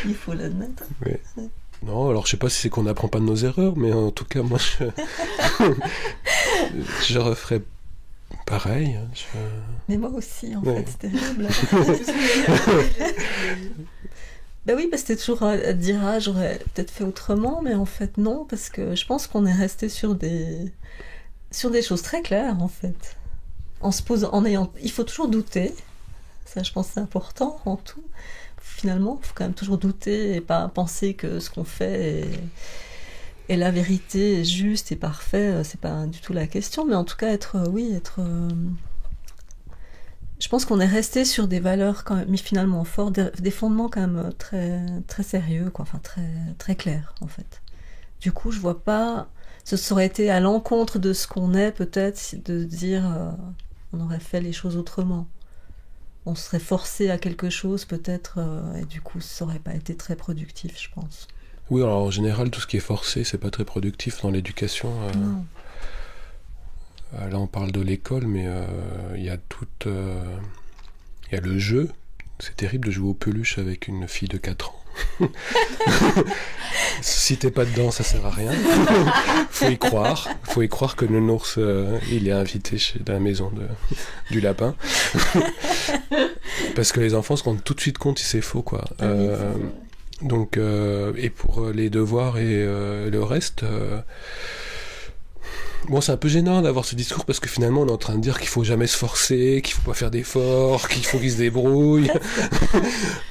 Il faut l'admettre. Oui. Non, alors je sais pas si c'est qu'on n'apprend pas de nos erreurs, mais en tout cas, moi, je referais pareil. Mais moi aussi, en fait, c'est terrible. Ben oui, c'était toujours à dire, j'aurais peut-être fait autrement, mais en fait non, parce que je pense qu'on est resté sur des choses très claires, en fait. Il faut toujours douter. Ça, je pense, c'est important en tout. Finalement, il faut quand même toujours douter et pas penser que ce qu'on fait est la vérité, est juste et parfait. C'est pas du tout la question, mais en tout cas, je pense qu'on est resté sur des valeurs quand même, finalement forts, des fondements quand même très, très sérieux, quoi. Enfin très, très clairs, en fait. Du coup, je vois pas... Ça aurait été à l'encontre de ce qu'on est, peut-être, de dire on aurait fait les choses autrement. On serait forcé à quelque chose, peut-être, et du coup, ça aurait pas été très productif, je pense. Oui, alors en général, tout ce qui est forcé, c'est pas très productif dans l'éducation. Non. Là, on parle de l'école, mais il y a le jeu C'est terrible de jouer aux peluches avec une fille de 4 ans. Si t'es pas dedans, ça sert à rien. Faut y croire que le nounours, il est invité dans la maison du lapin. Parce que les enfants se rendent tout de suite compte si c'est faux, quoi. Donc, et pour les devoirs et le reste... Bon, c'est un peu gênant d'avoir ce discours parce que finalement on est en train de dire qu'il faut jamais se forcer, qu'il faut pas faire d'efforts, qu'il faut qu'ils se débrouillent.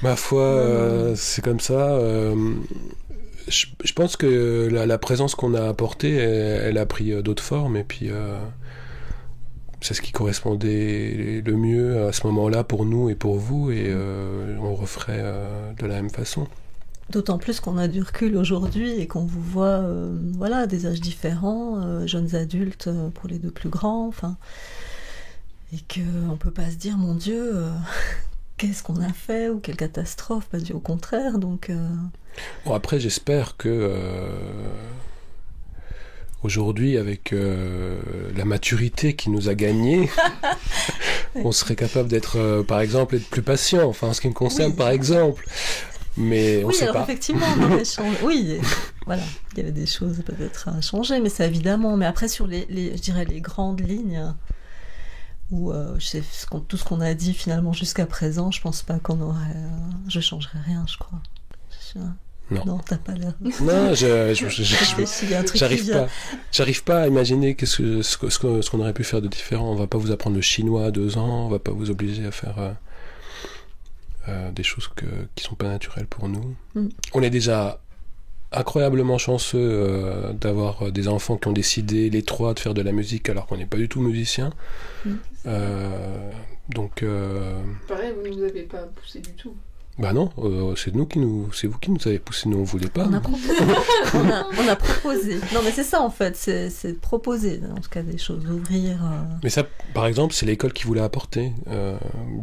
Ma foi, c'est comme ça. Je pense que la présence qu'on a apportée, elle a pris d'autres formes et puis c'est ce qui correspondait le mieux à ce moment-là pour nous et pour vous et on referait de la même façon. D'autant plus qu'on a du recul aujourd'hui et qu'on vous voit voilà, des âges différents, jeunes adultes pour les 2 plus grands, enfin, et qu'on ne peut pas se dire, mon Dieu, qu'est-ce qu'on a fait ou quelle catastrophe, pas du au contraire. Donc, Bon, après, j'espère que aujourd'hui, avec la maturité qui nous a gagnés, on serait capable d'être, par exemple, être plus patient, enfin, en ce qui me concerne, par exemple. Mais on oui, sait alors pas. effectivement, oui, voilà, il y avait des choses peut-être à changer, mais c'est évidemment. Mais après, sur je dirais les grandes lignes, où tout ce qu'on a dit finalement jusqu'à présent, je pense pas qu'on aurait. Je changerais rien, je crois. Non, t'as pas l'air. Non, j'arrive pas à imaginer ce qu'on aurait pu faire de différent. On va pas vous apprendre le chinois à 2 ans, on va pas vous obliger à faire. Des choses qui sont pas naturelles pour nous. On est déjà incroyablement chanceux d'avoir des enfants qui ont décidé les 3 de faire de la musique alors qu'on n'est pas du tout musiciens. Donc pareil, vous nous avez pas poussé du tout. Bah non, c'est vous qui nous avez poussé, nous on voulait pas. On a proposé. Non mais c'est ça en fait, c'est de proposer, en tout cas des choses, d'ouvrir. Mais ça, par exemple, c'est l'école qui voulait apporter.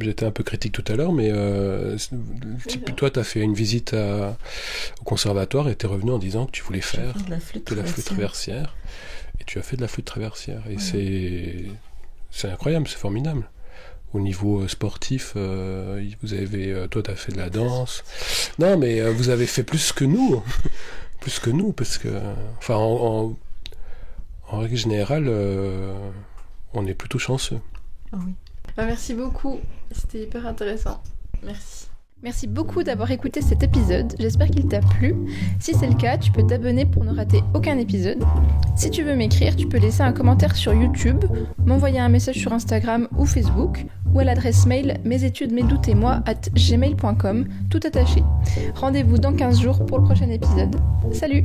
J'étais un peu critique tout à l'heure, mais toi t'as fait une visite au conservatoire et t'es revenu en disant que tu voulais faire de la flûte traversière. Et tu as fait de la flûte traversière. Et c'est incroyable, c'est formidable. Au niveau sportif, toi t'as fait de la danse. Non, mais vous avez fait plus que nous, parce que, enfin, en règle générale, on est plutôt chanceux. Ah oui. Merci beaucoup, c'était hyper intéressant. Merci. Merci beaucoup d'avoir écouté cet épisode, j'espère qu'il t'a plu. Si c'est le cas, tu peux t'abonner pour ne rater aucun épisode. Si tu veux m'écrire, tu peux laisser un commentaire sur YouTube, m'envoyer un message sur Instagram ou Facebook, ou à l'adresse mail mesetudesmesdoutes-et-moi@gmail.com, tout attaché. Rendez-vous dans 15 jours pour le prochain épisode. Salut!